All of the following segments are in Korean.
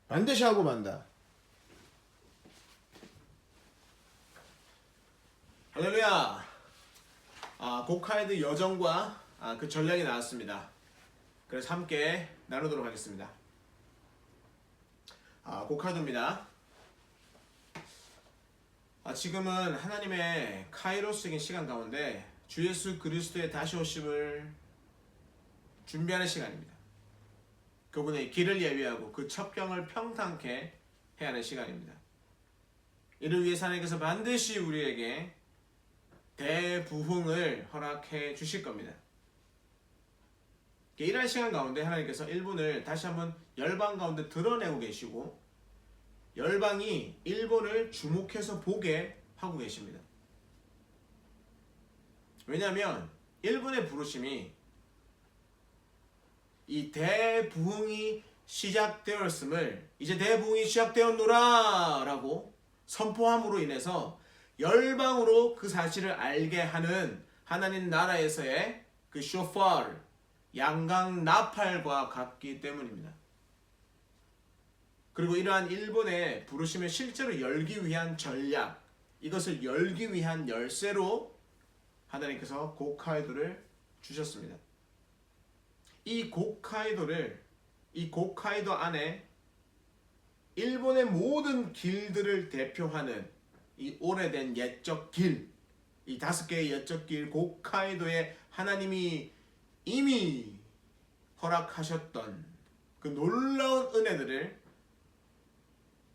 반드시 하고 만다. 할렐루야. 고카이드 여정과 그 전략이 나왔습니다. 그래서 함께 나누도록 하겠습니다. 고카이드입니다. 지금은 하나님의 카이로스적인 시간 가운데 주 예수 그리스도의 다시 오심을 준비하는 시간입니다. 그분의 길을 예비하고 그 첩경을 평탄케 해야 하는 시간입니다. 이를 위해서 하나님께서 반드시 우리에게 대부흥을 허락해 주실 겁니다. 이러한 시간 가운데 하나님께서 일본을 다시 한번 열방 가운데 드러내고 계시고 열방이 일본을 주목해서 보게 하고 계십니다. 왜냐하면 일본의 부르심이 이 대부흥이 시작되었음을 이제 대부흥이 시작되었노라 라고 선포함으로 인해서 열방으로 그 사실을 알게 하는 하나님 나라에서의 그 쇼파르 양강 나팔과 같기 때문입니다. 그리고 이러한 일본의 부르심을 실제로 열기 위한 전략, 이것을 열기 위한 열쇠로 하나님께서 고카이도를 주셨습니다. 이 고카이도 안에 일본의 모든 길들을 대표하는 이 오래된 옛적 길, 이 5개의 옛적 길 고카이도에 하나님이 이미 허락하셨던 그 놀라운 은혜들을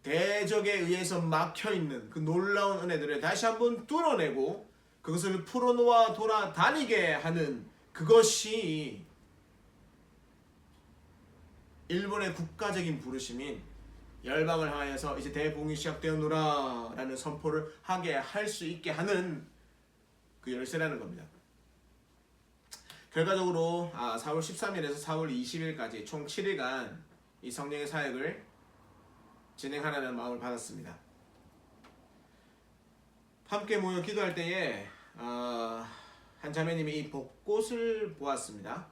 대적에 의해서 막혀있는 그 놀라운 은혜들을 다시 한번 뚫어내고 그것을 풀어놓아 돌아다니게 하는 그것이 일본의 국가적인 부르심인 열방을 향하여서 이제 대부흥이 시작되었노라 라는 선포를 하게 할 수 있게 하는 그 열쇠라는 겁니다. 결과적으로 4월 13일에서 4월 20일까지 총 7일간 이 성령의 사역을 진행하라는 마음을 받았습니다. 함께 모여 기도할 때에 한 자매님이 이 벚꽃을 보았습니다.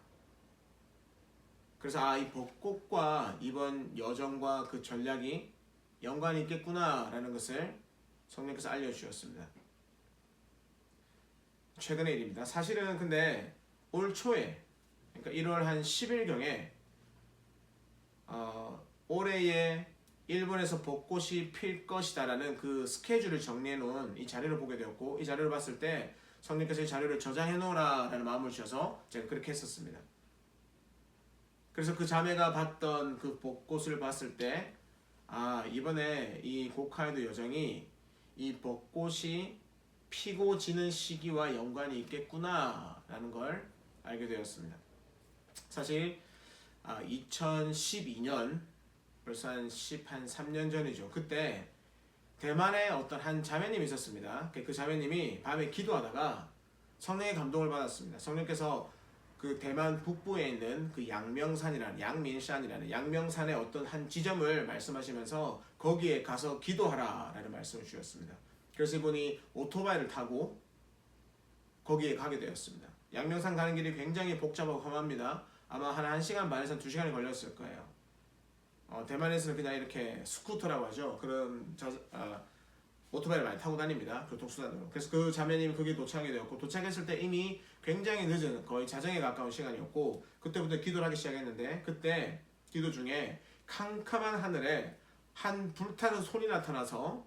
그래서 이 벚꽃과 이번 여정과 그 전략이 연관이 있겠구나 라는 것을 성령께서 알려주셨습니다. 최근의 일입니다. 사실은 근데 올 초에, 그러니까 1월 한 10일경에 올해의 일본에서 벚꽃이 필 것이다 라는 그 스케줄을 정리해 놓은 이 자료를 보게 되었고, 이 자료를 봤을 때 성령께서 이 자료를 저장해 놓으라 라는 마음을 주셔서 제가 그렇게 했었습니다. 그래서 그 자매가 봤던 그 벚꽃을 봤을 때 이번에 이 고카이도 여정이 이 벚꽃이 피고 지는 시기와 연관이 있겠구나 라는 걸 알게 되었습니다. 사실 2012년 벌써 한 3년 전이죠. 그때 대만에 어떤 한 자매님이 있었습니다. 그 자매님이 밤에 기도하다가 성령의 감동을 받았습니다. 성령께서 그 대만 북부에 있는 그 양민산이라는 양명산의 어떤 한 지점을 말씀하시면서 거기에 가서 기도하라 라는 말씀을 주셨습니다. 그래서 이분이 오토바이를 타고 거기에 가게 되었습니다. 양명산 가는 길이 굉장히 복잡하고 험합니다. 아마 한 1시간 반에서 2시간이 걸렸을 거예요. 대만에서는 그냥 이렇게 스쿠터라고 하죠. 그런 오토바이를 많이 타고 다닙니다. 교통수단으로. 그래서 그 자매님이 거기에 도착하게 되었고, 도착했을 때 이미 굉장히 늦은 거의 자정에 가까운 시간이었고, 그때부터 기도를 하기 시작했는데, 그때 기도 중에 캄캄한 하늘에 한 불타는 손이 나타나서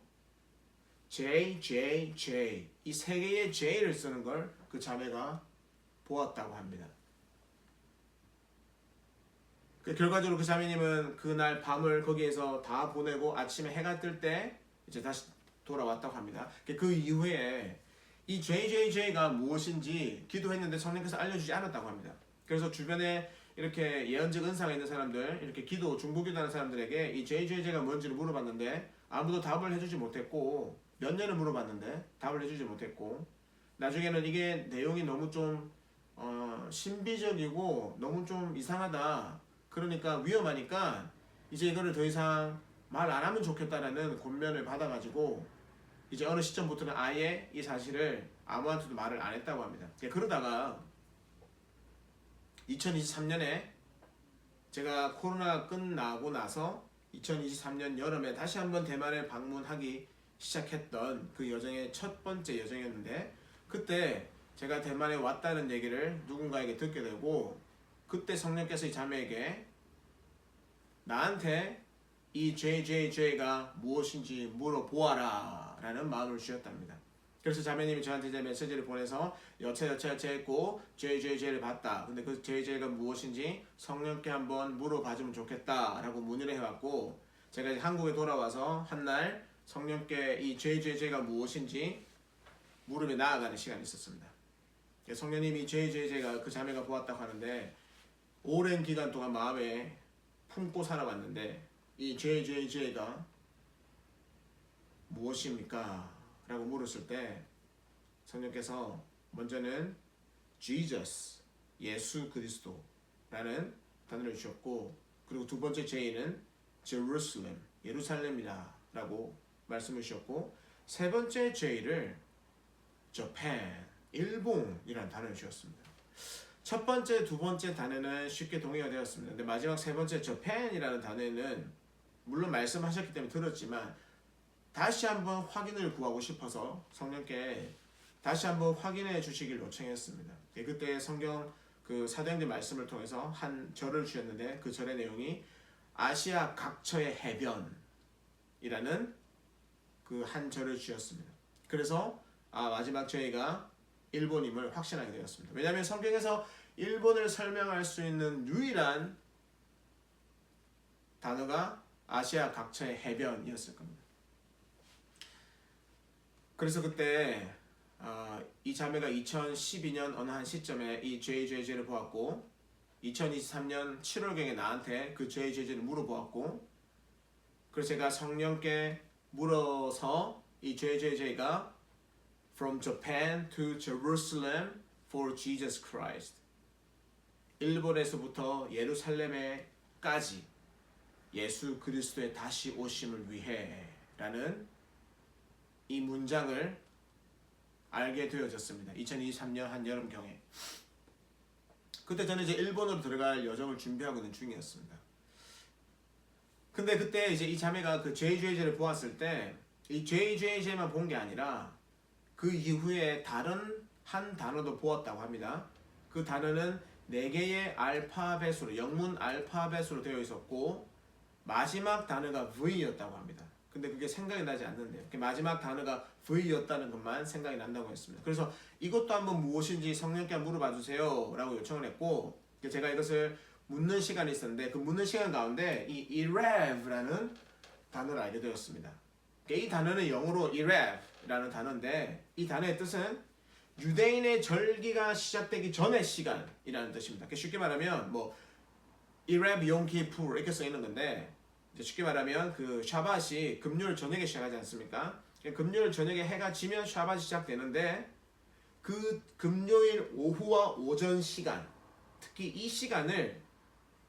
J, J, J 이 3개의 J를 쓰는 걸 그 자매가 보았다고 합니다. 결과적으로 그 자매님은 그날 밤을 거기에서 다 보내고 아침에 해가 뜰 때 이제 다시 돌아왔다고 합니다. 그 이후에 이 JJJ가 무엇인지 기도했는데 성령께서 알려주지 않았다고 합니다. 그래서 주변에 이렇게 예언적 은사가 있는 사람들, 이렇게 중보기도하는 사람들에게 이 JJJ가 뭔지를 물어봤는데 아무도 답을 해주지 못했고, 몇 년을 물어봤는데 답을 해주지 못했고, 나중에는 이게 내용이 너무 좀 신비적이고 너무 좀 이상하다, 그러니까 위험하니까 이제 이거를 더 이상 말 안 하면 좋겠다라는 권면을 받아가지고 이제 어느 시점부터는 아예 이 사실을 아무한테도 말을 안 했다고 합니다. 그러다가 2023년에 제가 코로나가 끝나고 나서 2023년 여름에 다시 한번 대만을 방문하기 시작했던 그 여정의 첫 번째 여정이었는데, 그때 제가 대만에 왔다는 얘기를 누군가에게 듣게 되고, 그때 성령께서 이 자매에게 나한테 이 JJJ가 무엇인지 물어보아라 라는 마음을 주셨답니다. 그래서 자매님이 저한테 이제 메시지를 보내서 여차 했고 JJJ를 봤다. 근데 그 JJ가 무엇인지 성령께 한번 물어봐주면 좋겠다 라고 문의를 해왔고, 제가 이제 한국에 돌아와서 한날 성령께 이 JJJ가 무엇인지 물음에 나아가는 시간이 있었습니다. 성령님이 JJJ가 그 자매가 보았다고 하는데, 오랜 기간 동안 마음에 품고 살아왔는데 이 JJJ가 무엇입니까? 라고 물었을 때 성령께서 먼저는 Jesus, 예수 그리스도라는 단어를 주셨고, 그리고 두 번째 J는 Jerusalem, 예루살렘이다 라고 말씀을 주셨고, 세 번째 J를 Japan, 일본이라는 단어를 주셨습니다. 첫 번째, 두 번째 단어는 쉽게 동의가 되었습니다. 근데 마지막 세 번째 Japan이라는 단어는 물론 말씀하셨기 때문에 들었지만 다시 한번 확인을 구하고 싶어서 성령께 다시 한번 확인해 주시길 요청했습니다. 그때 성경 그 사도행전 말씀을 통해서 한 절을 주셨는데, 그 절의 내용이 아시아 각처의 해변이라는 그 한 절을 주셨습니다. 그래서 마지막 저희가 일본임을 확신하게 되었습니다. 왜냐하면 성경에서 일본을 설명할 수 있는 유일한 단어가 아시아 각처의 해변이었을 겁니다. 그래서 그때 이 자매가 2012년 어느 한 시점에 이 JJJ를 보았고, 2023년 7월경에 나한테 그 JJJ를 물어보았고, 그래서 제가 성령께 물어서 이 JJJ가 From Japan to Jerusalem for Jesus Christ, 일본에서부터 예루살렘에까지 예수 그리스도의 다시 오심을 위해 라는 이 문장을 알게 되어졌습니다. 2023년 한여름경에. 그때 저는 이제 일본으로 들어갈 여정을 준비하고 있는 중이었습니다. 근데 그때 이제 이 자매가 그 JJJ를 보았을 때 이 JJJ만 본 게 아니라 그 이후에 다른 한 단어도 보았다고 합니다. 그 단어는 4개의 알파벳으로, 영문 알파벳으로 되어 있었고, 마지막 단어가 V였다고 합니다. 근데 그게 생각이 나지 않는데요. 마지막 단어가 V였다는 것만 생각이 난다고 했습니다. 그래서 이것도 한번 무엇인지 성령께 물어봐 주세요 라고 요청을 했고, 제가 이것을 묻는 시간이 있었는데, 그 묻는 시간 가운데 이 Irev라는 단어를 알게 되었습니다. 이 단어는 영어로 Irev라는 단어인데, 이 단어의 뜻은 유대인의 절기가 시작되기 전의 시간이라는 뜻입니다. 쉽게 말하면 뭐 Irev Yom Kippur 이렇게 써 있는 건데, 쉽게 말하면 그 샤밧이 금요일 저녁에 시작하지 않습니까? 금요일 저녁에 해가 지면 샤밧이 시작되는데, 그 금요일 오후와 오전 시간, 특히 이 시간을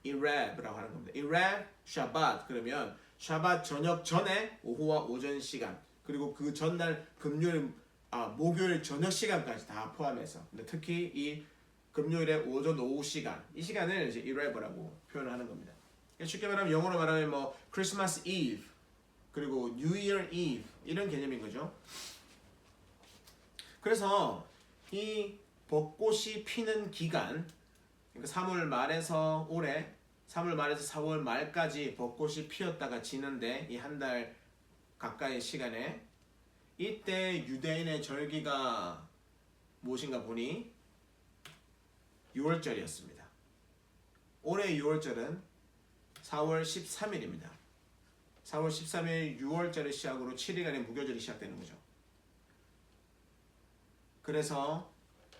Irev라고 하는 겁니다. Irev 샤밧, 그러면 샤밧 저녁 전에 오후와 오전 시간, 그리고 그 전날 금요일 목요일 저녁 시간까지 다 포함해서, 근데 특히 이 금요일의 오전 오후 시간, 이 시간을 이제 Irev라고 표현하는 겁니다. 쉽게 말하면 영어로 말하면 뭐 크리스마스 이브, 그리고 뉴 이어 이브 이런 개념인 거죠. 그래서 이 벚꽃이 피는 기간, 그러니까 3월 말에서 올해 3월 말에서 4월 말까지 벚꽃이 피었다가 지는데, 이 한 달 가까이 시간에 이때 유대인의 절기가 무엇인가 보니 6월절이었습니다. 올해 6월절은 4월 13일입니다. 4월 13일 6월절을 시작으로 7일간의 무교절이 시작되는 거죠. 그래서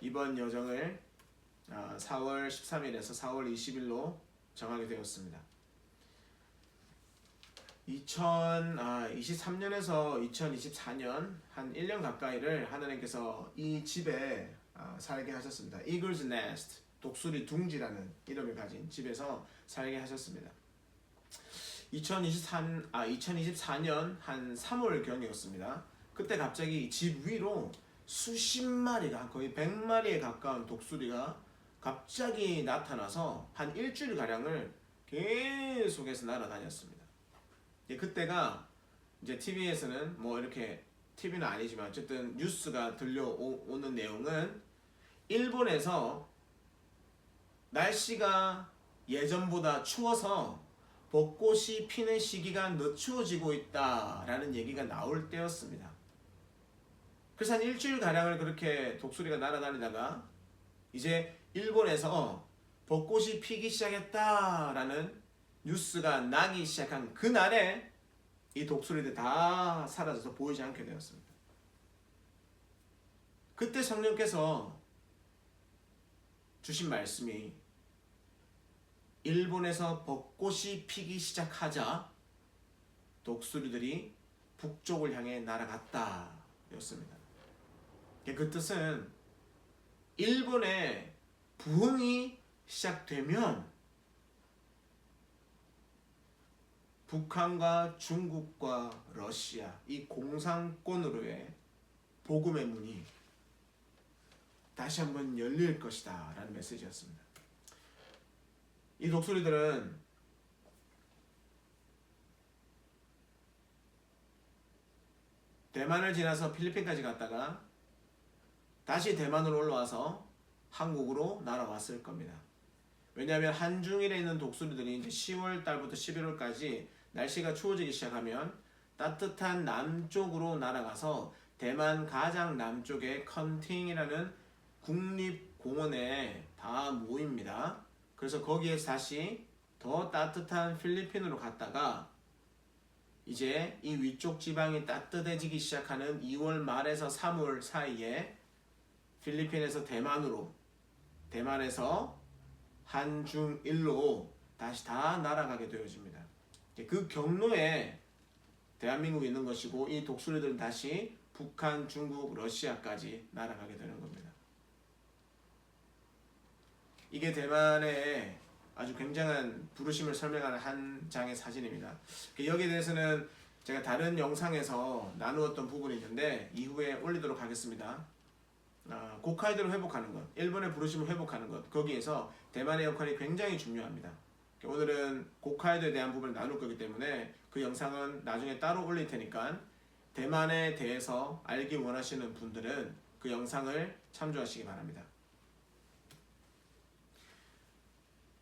이번 여정을 4월 13일에서 4월 20일로 정하게 되었습니다. 2023년에서 2024년 한 1년 가까이를 하나님께서 이 집에 살게 하셨습니다. Eagle's Nest, 독수리 둥지라는 이름을 가진 집에서 살게 하셨습니다. 2024년 한 3월경이었습니다. 그때 갑자기 집 위로 수십 마리가, 거의 100마리에 가까운 독수리가 갑자기 나타나서 한 일주일가량을 계속해서 날아다녔습니다. 그때가 이제 TV에서는 뭐 이렇게 TV는 아니지만 어쨌든 뉴스가 들려오는 내용은 일본에서 날씨가 예전보다 추워서 벚꽃이 피는 시기가 늦추어지고 있다라는 얘기가 나올 때였습니다. 그래서 한 일주일 가량을 그렇게 독수리가 날아다니다가 이제 일본에서 벚꽃이 피기 시작했다라는 뉴스가 나기 시작한 그날에 이 독수리들 다 사라져서 보이지 않게 되었습니다. 그때 성령께서 주신 말씀이 일본에서 벚꽃이 피기 시작하자 독수리들이 북쪽을 향해 날아갔다 였습니다. 그 뜻은 일본의 부흥이 시작되면 북한과 중국과 러시아 이 공산권으로의 복음의 문이 다시 한번 열릴 것이다 라는 메시지였습니다. 이 독수리들은 대만을 지나서 필리핀까지 갔다가 다시 대만으로 올라와서 한국으로 날아왔을 겁니다. 왜냐하면 한중일에 있는 독수리들이 이제 10월 달부터 11월까지 날씨가 추워지기 시작하면 따뜻한 남쪽으로 날아가서 대만 가장 남쪽의 컨팅이라는 국립공원에 다 모입니다. 그래서 거기에서 다시 더 따뜻한 필리핀으로 갔다가 이제 이 위쪽 지방이 따뜻해지기 시작하는 2월 말에서 3월 사이에 필리핀에서 대만으로, 대만에서 한중일로 다시 다 날아가게 되어집니다. 그 경로에 대한민국이 있는 것이고 이 독수리들은 다시 북한, 중국, 러시아까지 날아가게 되는 겁니다. 이게 대만의 아주 굉장한 부르심을 설명하는 한 장의 사진입니다. 여기에 대해서는 제가 다른 영상에서 나누었던 부분이 있는데 이후에 올리도록 하겠습니다. 고카이도를 회복하는 것, 일본의 부르심을 회복하는 것, 거기에서 대만의 역할이 굉장히 중요합니다. 오늘은 고카이도에 대한 부분을 나눌 거기 때문에 그 영상은 나중에 따로 올릴 테니까 대만에 대해서 알기 원하시는 분들은 그 영상을 참조하시기 바랍니다.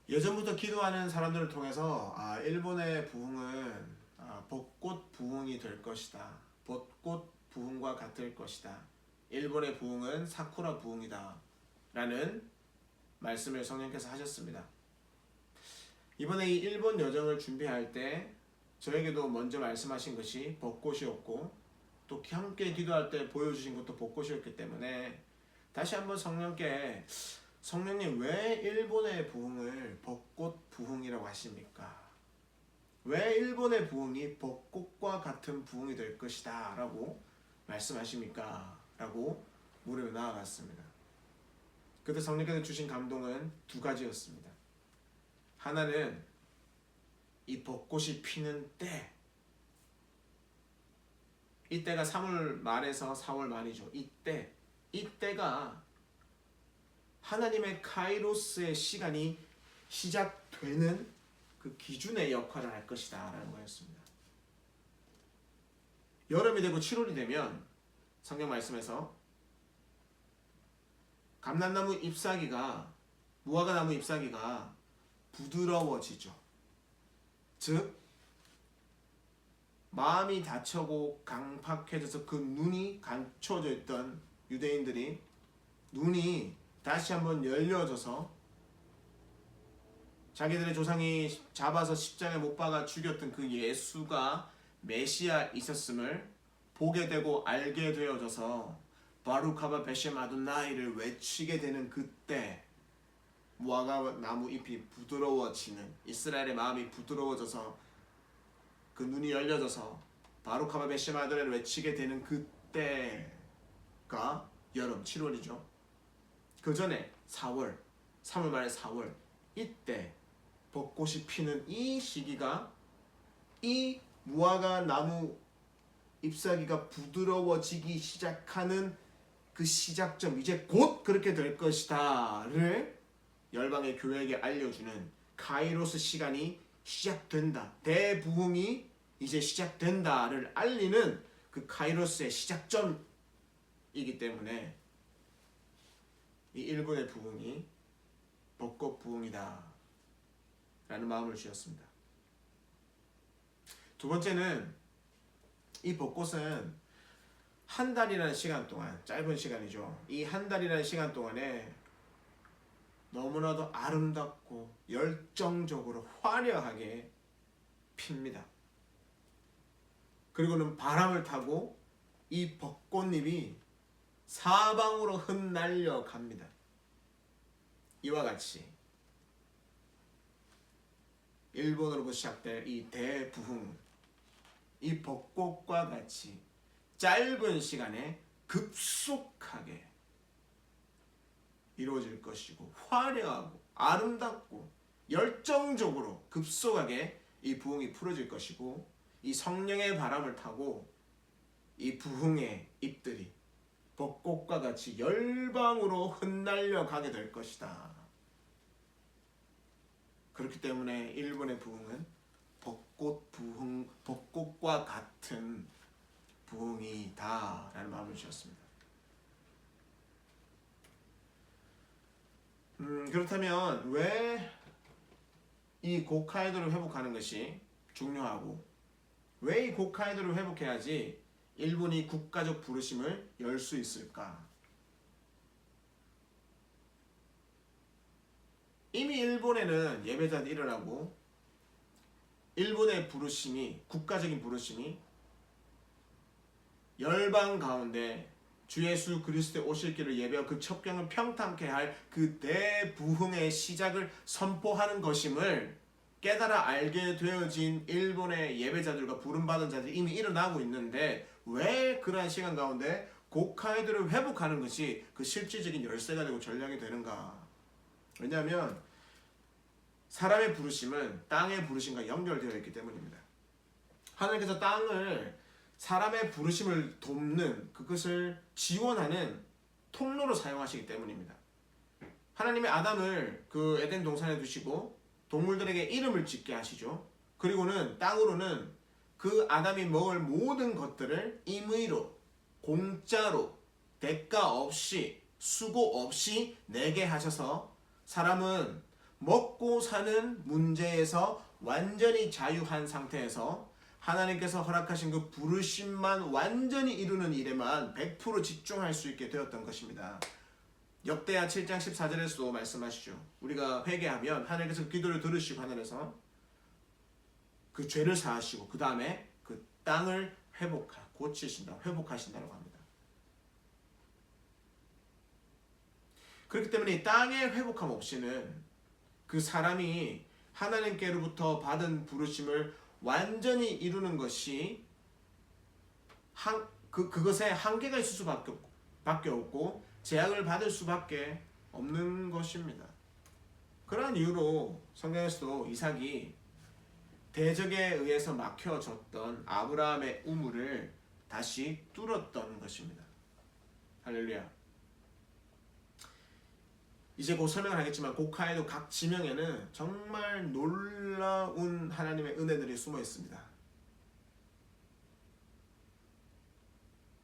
예전부터 기도하는 사람들을 통해서 일본의 부흥은 벚꽃 부흥이 될 것이다. 벚꽃 부흥과 같을 것이다. 일본의 부흥은 사쿠라 부흥이다. 라는 말씀을 성령께서 하셨습니다. 이번에 이 일본 여정을 준비할 때 저에게도 먼저 말씀하신 것이 벚꽃이었고 또 함께 기도할 때 보여주신 것도 벚꽃이었기 때문에 다시 한번 성령께 성령님 왜 일본의 부흥을 벚꽃 부흥이라고 하십니까? 왜 일본의 부흥이 벚꽃과 같은 부흥이 될 것이다 라고 말씀하십니까? 라고 물으며 나아갔습니다. 그때 성령께서 주신 감동은 두 가지였습니다. 하나는 이 벚꽃이 피는 때, 이때가 3월 말에서 4월 말이죠. 이때가 하나님의 카이로스의 시간이 시작되는 그 기준의 역할을 할 것이다 라는 거였습니다. 여름이 되고 7월이 되면 성경 말씀에서 감람나무 잎사귀가, 무화과나무 잎사귀가 부드러워지죠. 즉 마음이 닫혀고 강팍해져서 그 눈이 감춰져 있던 유대인들이 눈이 다시 한번 열려져서 자기들의 조상이 잡아서 십자가에 못 박아 죽였던 그 예수가 메시아 있었음을 보게 되고 알게 되어져서 바루카바 베셈 아도나이를 외치게 되는 그때 무화과 나무 잎이 부드러워지는, 이스라엘의 마음이 부드러워져서 그 눈이 열려져서 바루카바 베셈 아도나이를 외치게 되는 그때가 여름 7월이죠. 그 전에 4월, 3월 말에 4월, 이때 벚꽃이 피는 이 시기가 이 무화과 나무 잎사귀가 부드러워지기 시작하는 그 시작점, 이제 곧 그렇게 될 것이다를 열방의 교회에게 알려주는 카이로스 시간이 시작된다. 대부흥이 이제 시작된다를 알리는 그 카이로스의 시작점이기 때문에 이 일본의 부흥이 벚꽃 부흥이다 라는 마음을 주었습니다. 두 번째는 이 벚꽃은 한 달이라는 시간 동안, 짧은 시간이죠. 이 한 달이라는 시간 동안에 너무나도 아름답고 열정적으로 화려하게 핍니다. 그리고는 바람을 타고 이 벚꽃잎이 사방으로 흩날려 갑니다. 이와 같이 일본으로부터 시작될 이 대부흥, 이 벚꽃과 같이 짧은 시간에 급속하게 이루어질 것이고 화려하고 아름답고 열정적으로 급속하게 이 부흥이 풀어질 것이고 이 성령의 바람을 타고 이 부흥의 잎들이 벚꽃과 같이 열방으로 흩날려 가게 될 것이다. 그렇기 때문에 일본의 부흥은 벚꽃과 같은 부흥이다 라는 마음을 주었습니다. 그렇다면 왜 이 고카이도를 회복하는 것이 중요하고 왜 이 고카이도를 회복해야지 일본이 국가적 부르심을 열 수 있을까? 이미 일본에는 예배자들이 일어나고 일본의 부르심이, 국가적인 부르심이 열방 가운데 주 예수 그리스도의 오실 길을 예배하고 그 첩경을 평탄케 할 그 대부흥의 시작을 선포하는 것임을 깨달아 알게 되어진 일본의 예배자들과 부름받은 자들이 이미 일어나고 있는데 왜 그러한 시간 가운데 고카이도를 회복하는 것이 그 실질적인 열쇠가 되고 전략이 되는가? 왜냐하면 사람의 부르심은 땅의 부르심과 연결되어 있기 때문입니다. 하나님께서 땅을 사람의 부르심을 돕는 그것을 지원하는 통로로 사용하시기 때문입니다. 하나님이 아담을 그 에덴 동산에 두시고 동물들에게 이름을 짓게 하시죠. 그리고는 땅으로는 그 아담이 먹을 모든 것들을 임의로 공짜로 대가 없이 수고 없이 내게 하셔서 사람은 먹고 사는 문제에서 완전히 자유한 상태에서 하나님께서 허락하신 그 부르심만 완전히 이루는 일에만 100% 집중할 수 있게 되었던 것입니다. 역대하 7장 14절에서도 말씀하시죠. 우리가 회개하면 하나님께서 기도를 들으시고 하늘에서 그 죄를 사하시고 그 다음에 그 땅을 회복하신다고 합니다. 그렇기 때문에 이 땅의 회복함 없이는 그 사람이 하나님께로부터 받은 부르심을 완전히 이루는 것이 그것에 한계가 있을 수밖에 없고 제약을 받을 수밖에 없는 것입니다. 그러한 이유로 성경에서도 이삭이 대적에 의해서 막혀졌던 아브라함의 우물을 다시 뚫었던 것입니다. 할렐루야. 이제 곧 설명을 하겠지만 고카이도 각 지명에는 정말 놀라운 하나님의 은혜들이 숨어 있습니다.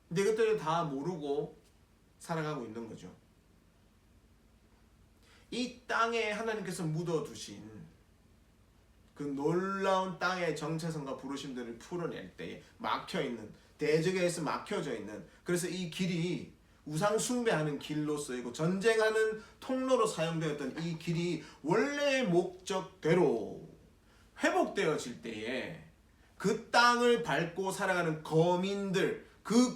근데 이것들을 다 모르고 살아가고 있는 거죠. 이 땅에 하나님께서 묻어두신 그 놀라운 땅의 정체성과 부르심들을 풀어낼 때에 막혀있는, 대적에 의해서 막혀져 있는, 그래서 이 길이 우상 숭배하는 길로 쓰이고 전쟁하는 통로로 사용되었던 이 길이 원래의 목적대로 회복되어질 때에 그 땅을 밟고 살아가는 거민들, 그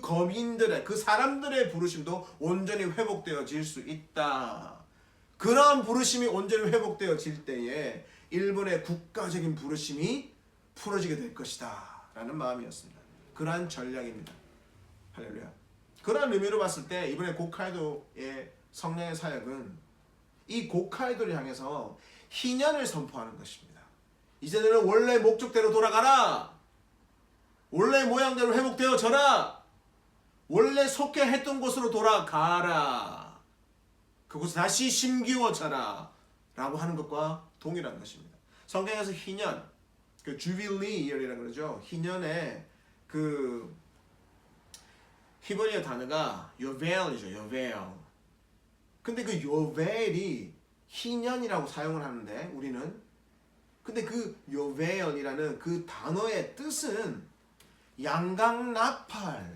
사람들의 부르심도 온전히 회복되어질 수 있다. 그러한 부르심이 온전히 회복되어질 때에 일본의 국가적인 부르심이 풀어지게 될 것이다 라는 마음이었습니다. 그러한 전략입니다. 할렐루야. 그런 의미로 봤을 때 이번에 고카이도의 성령의 사역은 이 고카이도를 향해서 희년을 선포하는 것입니다. 이제 너는 원래 목적대로 돌아가라. 원래 모양대로 회복되어져라. 원래 속해 했던 곳으로 돌아가라. 그곳에 다시 심기워져라 라고 하는 것과 동일한 것입니다. 성경에서 희년, 그 주빌리 이어리라고 그러죠. 희년의 그 히브리어 단어가 요벨이죠. 요벨. 근데 그 요벨이 희년이라고 사용을 하는데 우리는 근데 그 요벨이라는 그 단어의 뜻은 양강나팔이라는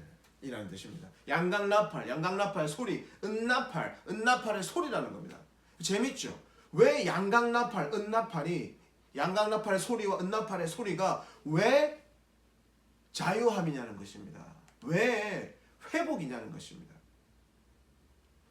뜻입니다. 양강나팔 소리, 은나팔의 소리라는 겁니다. 재밌죠? 왜 양강나팔의 소리와 은나팔의 소리가 왜 자유함이냐는 것입니다. 왜 회복이냐는 것입니다.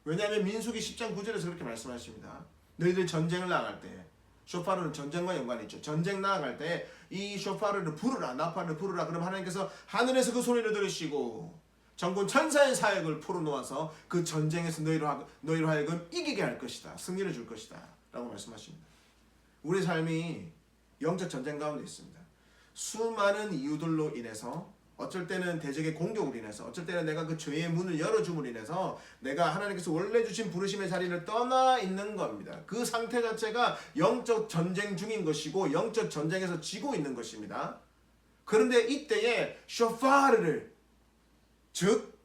왜냐하면 민수기 10장 9절에서 그렇게 말씀하십니다. 너희들 전쟁을 나갈 때 쇼파르는 전쟁과 연관이 있죠. 전쟁 나아갈 때 이 쇼파르를 부르라, 나팔을 부르라. 그럼 하나님께서 하늘에서 그 소리를 들으시고 전군 천사의 사역을 풀어놓아서 그 전쟁에서 너희로 하여금 이기게 할 것이다. 승리를 줄 것이다. 라고 말씀하십니다. 우리 삶이 영적 전쟁 가운데 있습니다. 수많은 이유들로 인해서 어쩔 때는 대적의 공격으로 인해서 어쩔 때는 내가 그 죄의 문을 열어줌으로 인해서 내가 하나님께서 원래 주신 부르심의 자리를 떠나 있는 겁니다. 그 상태 자체가 영적 전쟁 중인 것이고 영적 전쟁에서 지고 있는 것입니다. 그런데 이때에 쇼파르를 즉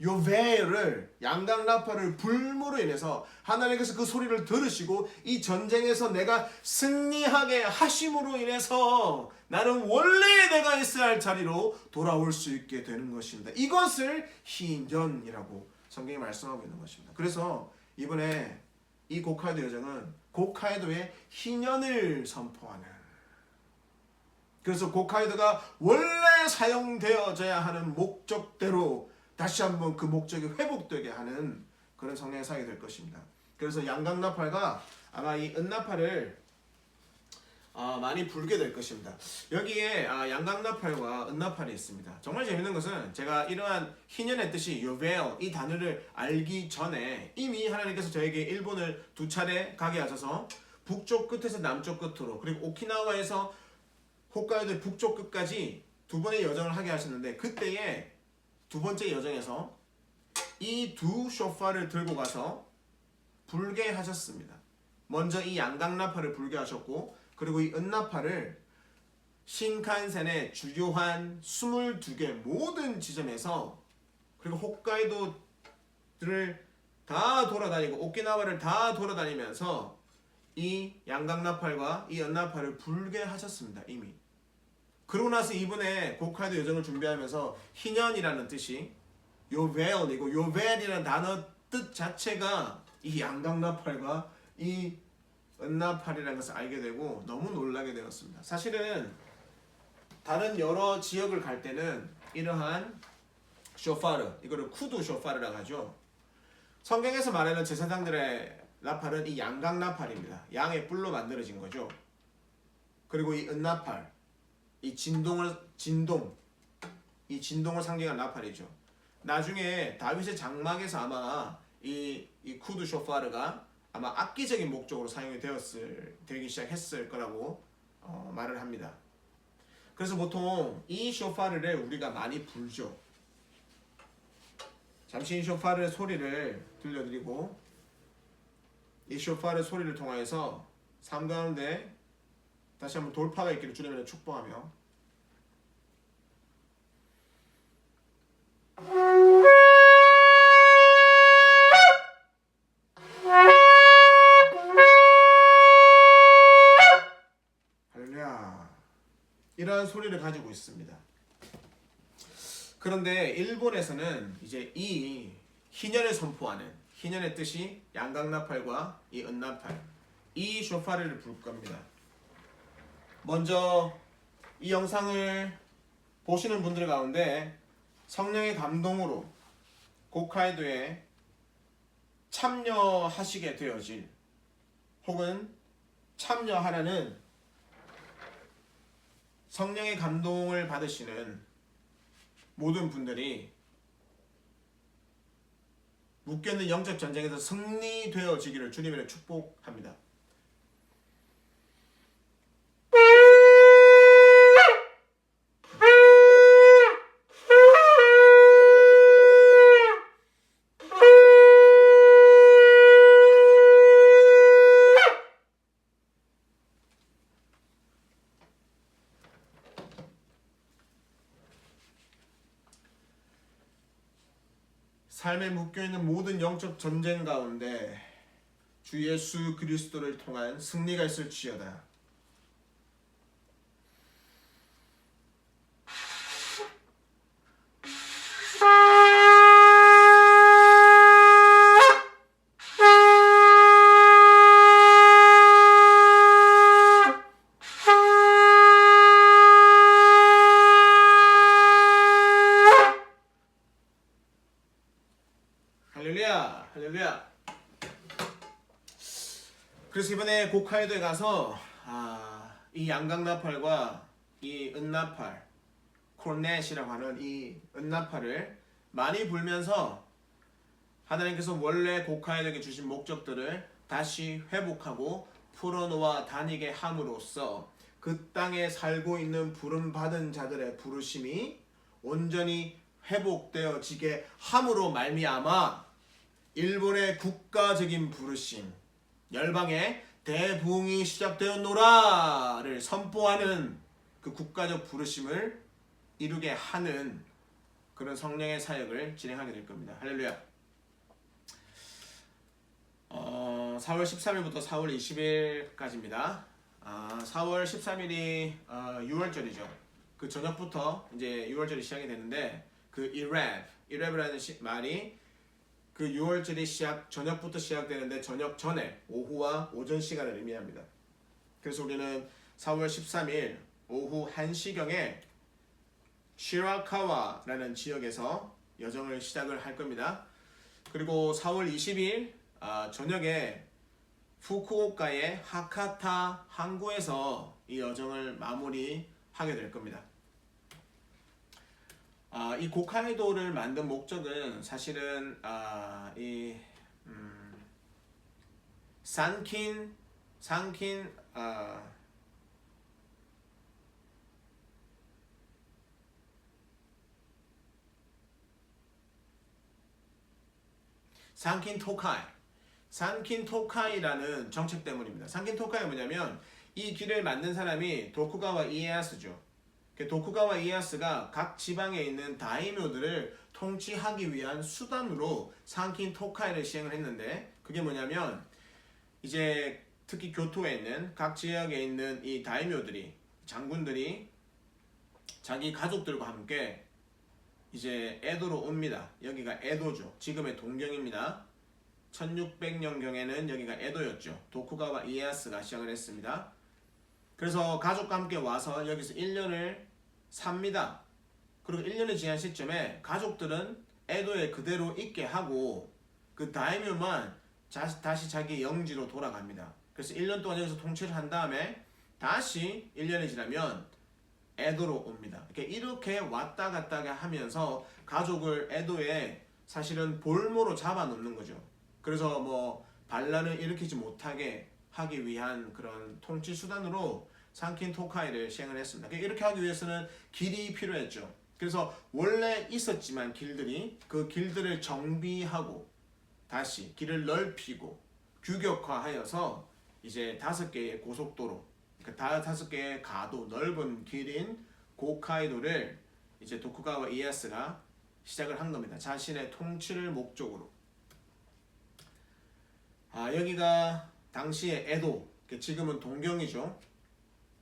요벨을 양강나팔을 불므로 인해서 하나님께서 그 소리를 들으시고 이 전쟁에서 내가 승리하게 하심으로 인해서 나는 원래 내가 있어야 할 자리로 돌아올 수 있게 되는 것입니다. 이것을 희년이라고 성경이 말씀하고 있는 것입니다. 그래서 이번에 이 고카이도 여정은 고카이도의 희년을 선포하는, 그래서 고카이도가 원래 사용되어져야 하는 목적대로 다시 한번 그 목적이 회복되게 하는 그런 성령의 사역이 될 것입니다. 그래서 양강나팔과 아마 이 은나팔을 많이 불게 될 것입니다. 여기에 양강나팔과 은나팔이 있습니다. 정말 재밌는 것은 제가 이러한 희년의 뜻이 요벨 이 단어를 알기 전에 이미 하나님께서 저에게 일본을 2차례 가게 하셔서 북쪽 끝에서 남쪽 끝으로 그리고 오키나와에서 홋카이도의 북쪽 끝까지 2번의 여정을 하게 하셨는데 그때에 2번째 여정에서 이 2 쇼파를 들고 가서 불게 하셨습니다. 먼저 이 양강나팔을 불게 하셨고 그리고 이 은나팔을 신칸센의 주요한 22개 모든 지점에서 그리고 홋카이도를 다 돌아다니고 오키나와를 다 돌아다니면서 이 양강나팔과 이 은나팔을 불게 하셨습니다. 이미. 그러고 나서 이번에 고카이도 여정을 준비하면서 희년이라는 뜻이 요벨이고 요벨이라는 단어 뜻 자체가 이 양강나팔과 이 은나팔이라는 것을 알게 되고 너무 놀라게 되었습니다. 사실은 다른 여러 지역을 갈 때는 이러한 쇼파르, 이거를 쿠두 쇼파르라고 하죠. 성경에서 말하는 제사장들의 나팔은 이 양강나팔입니다. 양의 뿔로 만들어진 거죠. 그리고 이 은나팔, 이 진동을 상징한 나팔이죠. 나중에 다윗의 장막에서 아마 이 쿠두 쇼파르가 아마 악기적인 목적으로 사용이 되기 시작했을 거라고 말을 합니다. 그래서 보통 이 쇼파르를 우리가 많이 불죠. 잠시 이 쇼파르의 소리를 들려드리고 이 쇼파르의 소리를 통하여서 삶 가운데 다시 한번 돌파가 있기를 주님을 축복하며 할렐루야, 이러한 소리를 가지고 있습니다. 그런데 일본에서는 이제 이 희년을 선포하는 희년의 뜻이 양강나팔과 이 은나팔 이 쇼파르를 불 겁니다. 먼저 이 영상을 보시는 분들 가운데 성령의 감동으로 고카이도에 참여하시게 되어질 혹은 참여하라는 성령의 감동을 받으시는 모든 분들이 묶여있는 영적 전쟁에서 승리되어지기를 주님을 축복합니다. 삶에 묶여있는 모든 영적 전쟁 가운데 주 예수 그리스도를 통한 승리가 있을지어다. 할렐루야, 할렐루야. 그래서 이번에 고카이도에 가서 이 양강나팔과 이 은나팔, 콜넷이라고 하는 이 은나팔을 많이 불면서 하나님께서 원래 고카이도에게 주신 목적들을 다시 회복하고 풀어놓아 다니게 함으로써 그 땅에 살고 있는 부름받은 자들의 부르심이 온전히 회복되어지게 함으로 말미암아 일본의 국가적인 부르심, 열방의 대부흥이 시작되었노라를 선포하는 그 국가적 부르심을 이루게 하는 그런 성령의 사역을 진행하게 될 겁니다. 할렐루야. 4월 13일부터 4월 20일까지입니다. 4월 13일이 6월절이죠. 그 저녁부터 이제 6월절이 시작이 되는데 그 이랩이라는 말이 그 6월절이 저녁부터 시작되는데 저녁 전에 오후와 오전 시간을 의미합니다. 그래서 우리는 4월 13일 오후 1시경에 시라카와라는 지역에서 여정을 시작을 할 겁니다. 그리고 4월 20일 저녁에 후쿠오카의 하카타 항구에서 이 여정을 마무리하게 될 겁니다. 이 고카이도를 만든 목적은 사실은 산킨 산킨 토카이라는 정책 때문입니다. 산킨 토카이가 뭐냐면 이 길을 만든 사람이 도쿠가와 이에야스죠. 도쿠가와 이에야스가 각 지방에 있는 다이묘들을 통치하기 위한 수단으로 산킨 토카이를 시행을 했는데, 그게 뭐냐면 이제 특히 교토에 있는 각 지역에 있는 이 다이묘들이, 장군들이 자기 가족들과 함께 이제 에도로 옵니다. 여기가 에도죠. 지금의 동경입니다. 1600년경에는 여기가 에도였죠. 도쿠가와 이에야스가 시작을 했습니다. 그래서 가족과 함께 와서 여기서 1년을 삽니다. 그리고 1년이 지난 시점에 가족들은 에도에 그대로 있게 하고 그 다이묘만 다시 자기 영지로 돌아갑니다. 그래서 1년 동안 여기서 통치를 한 다음에 다시 1년이 지나면 에도로 옵니다. 이렇게 왔다 갔다 하면서 가족을 에도에 사실은 볼모로 잡아놓는 거죠. 그래서 뭐 반란을 일으키지 못하게 하기 위한 그런 통치 수단으로 산킨 토카이를 시행을 했습니다. 이렇게 하기 위해서는 길이 필요했죠. 그래서 원래 있었지만 길들이 그 길들을 정비하고 다시 길을 넓히고 규격화하여서 이제 5개의 고속도로, 그러니까 5개의 가도 넓은 길인 고카이도를 이제 도쿠가와 이에야스가 시작을 한 겁니다. 자신의 통치를 목적으로. 여기가 당시의 에도, 지금은 동경이죠.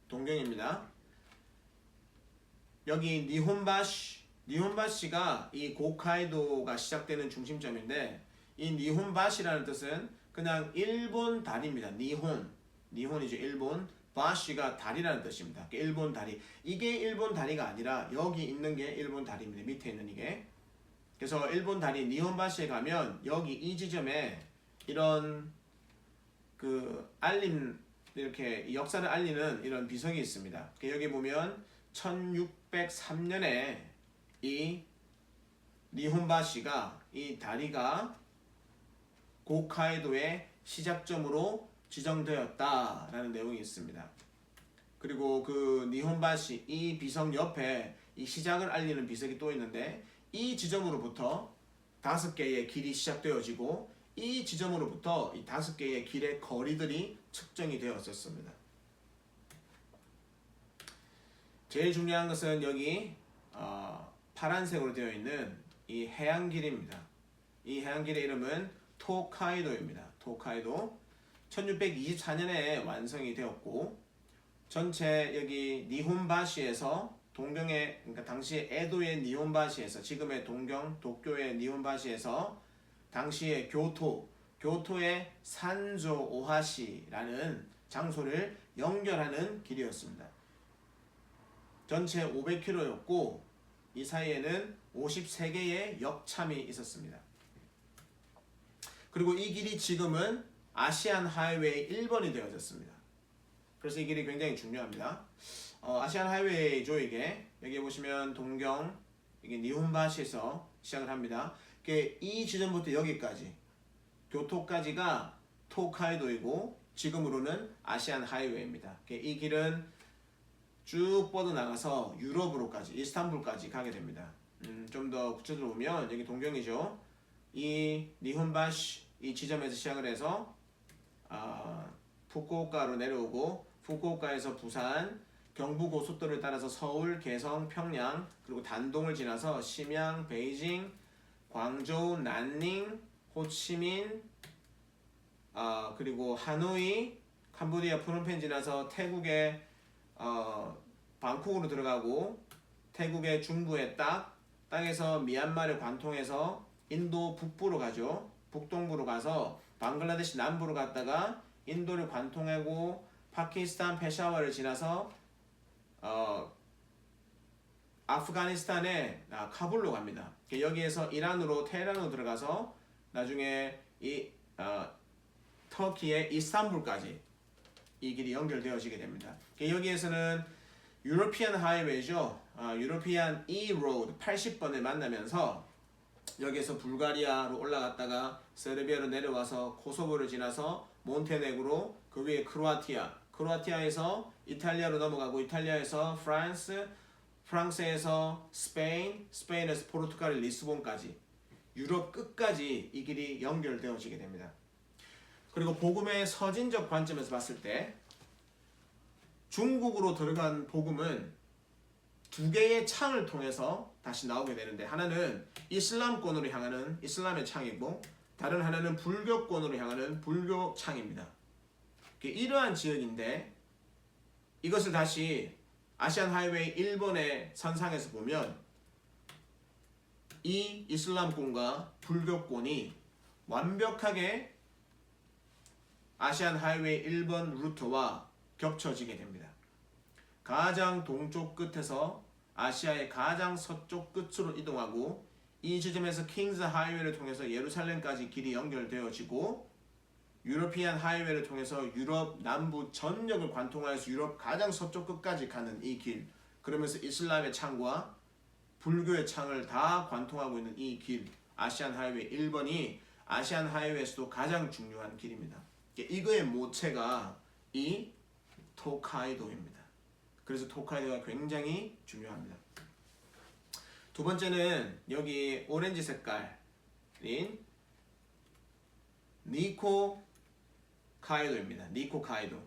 동경입니다. 여기 니혼바시가 이 고카이도가 시작되는 중심점인데, 이 니혼바시라는 뜻은 그냥 일본 다리입니다. 니혼이죠. 일본. 바시가 다리라는 뜻입니다. 일본 다리. 이게 일본 다리가 아니라 여기 있는 게 일본 다리입니다. 밑에 있는 이게. 그래서 일본 다리 니혼바시에 가면 여기 이 지점에 이런 그 알림, 이렇게 역사를 알리는 이런 비석이 있습니다. 여기 보면 1603년에 이 니혼바시가, 이 다리가 고카이도의 시작점으로 지정되었다라는 내용이 있습니다. 그리고 그 니혼바시, 이 비석 옆에 이 시작을 알리는 비석이 또 있는데, 이 지점으로부터 5개의 길이 시작되어지고 이 지점으로부터 이 5개의 길의 거리들이 측정이 되었었습니다. 제일 중요한 것은 여기 파란색으로 되어 있는 이 해안길입니다. 이 해안길의 이름은 토카이도입니다. 토카이도. 1624년에 완성이 되었고 전체 여기 니혼바시에서 동경의 그러니까 당시 에도의 니혼바시에서 지금의 동경 도쿄의 니혼바시에서 당시의 교토의 산조 오하시라는 장소를 연결하는 길이었습니다. 전체 500km였고 이 사이에는 53개의 역참이 있었습니다. 그리고 이 길이 지금은 아시안 하이웨이 1번이 되어졌습니다. 그래서 이 길이 굉장히 중요합니다. 아시안 하이웨이죠 이게. 여기 보시면 동경 이게 니혼바시에서 시작을 합니다. 이 지점부터 여기까지 교토까지가 토카이도이고 지금으로는 아시안 하이웨이입니다. 이 길은 쭉 뻗어나가서 유럽으로까지 이스탄불까지 가게 됩니다. 좀 더 구체적으로 보면 여기 동경이죠. 이 니혼바시 이 지점에서 시작을 해서 후쿠오카로 내려오고 후쿠오카에서 부산 경부고속도로를 따라서 서울, 개성, 평양 그리고 단동을 지나서 심양, 베이징, 광저우, 난닝, 호치민 그리고 하노이, 캄보디아 프놈펜 지나서 태국의 방콕으로 들어가고 태국의 중부의 땅에서 미얀마를 관통해서 인도 북부로 가죠. 북동부로 가서 방글라데시 남부로 갔다가 인도를 관통하고 파키스탄 페샤와를 지나서 아프가니스탄의 카불로 갑니다. 여기에서 이란으로 테헤란으로 들어가서 나중에 이 터키의 이스탄불까지 이 길이 연결되어지게 됩니다. 여기에서는 유로피안 하이웨이죠. 유로피안 E 로드 80번을 만나면서 여기에서 불가리아로 올라갔다가 세르비아로 내려와서 코소보를 지나서 몬테네그로 그 위에 크로아티아에서 이탈리아로 넘어가고 이탈리아에서 프랑스에서 스페인에서 포르투갈 리스본까지 유럽 끝까지 이 길이 연결되어지게 됩니다. 그리고 복음의 서진적 관점에서 봤을 때 중국으로 들어간 복음은 두 개의 창을 통해서 다시 나오게 되는데 하나는 이슬람권으로 향하는 이슬람의 창이고 다른 하나는 불교권으로 향하는 불교 창입니다. 이러한 지역인데 이것을 다시 아시안 하이웨이 1번의 선상에서 보면 이 이슬람권과 불교권이 완벽하게 아시안 하이웨이 1번 루트와 겹쳐지게 됩니다. 가장 동쪽 끝에서 아시아의 가장 서쪽 끝으로 이동하고 이 지점에서 킹스 하이웨이를 통해서 예루살렘까지 길이 연결되어지고 유로피안 하이웨이를 통해서 유럽 남부 전역을 관통하여서 유럽 가장 서쪽 끝까지 가는 이 길, 그러면서 이슬람의 창과 불교의 창을 다 관통하고 있는 이 길, 아시안 하이웨이 1번이 아시안 하이웨이에서도 가장 중요한 길입니다. 이거의 모체가 이 토카이도입니다. 그래서 토카이도가 굉장히 중요합니다. 두 번째는 여기 오렌지 색깔인 니코카이도입니다. 니코카이도.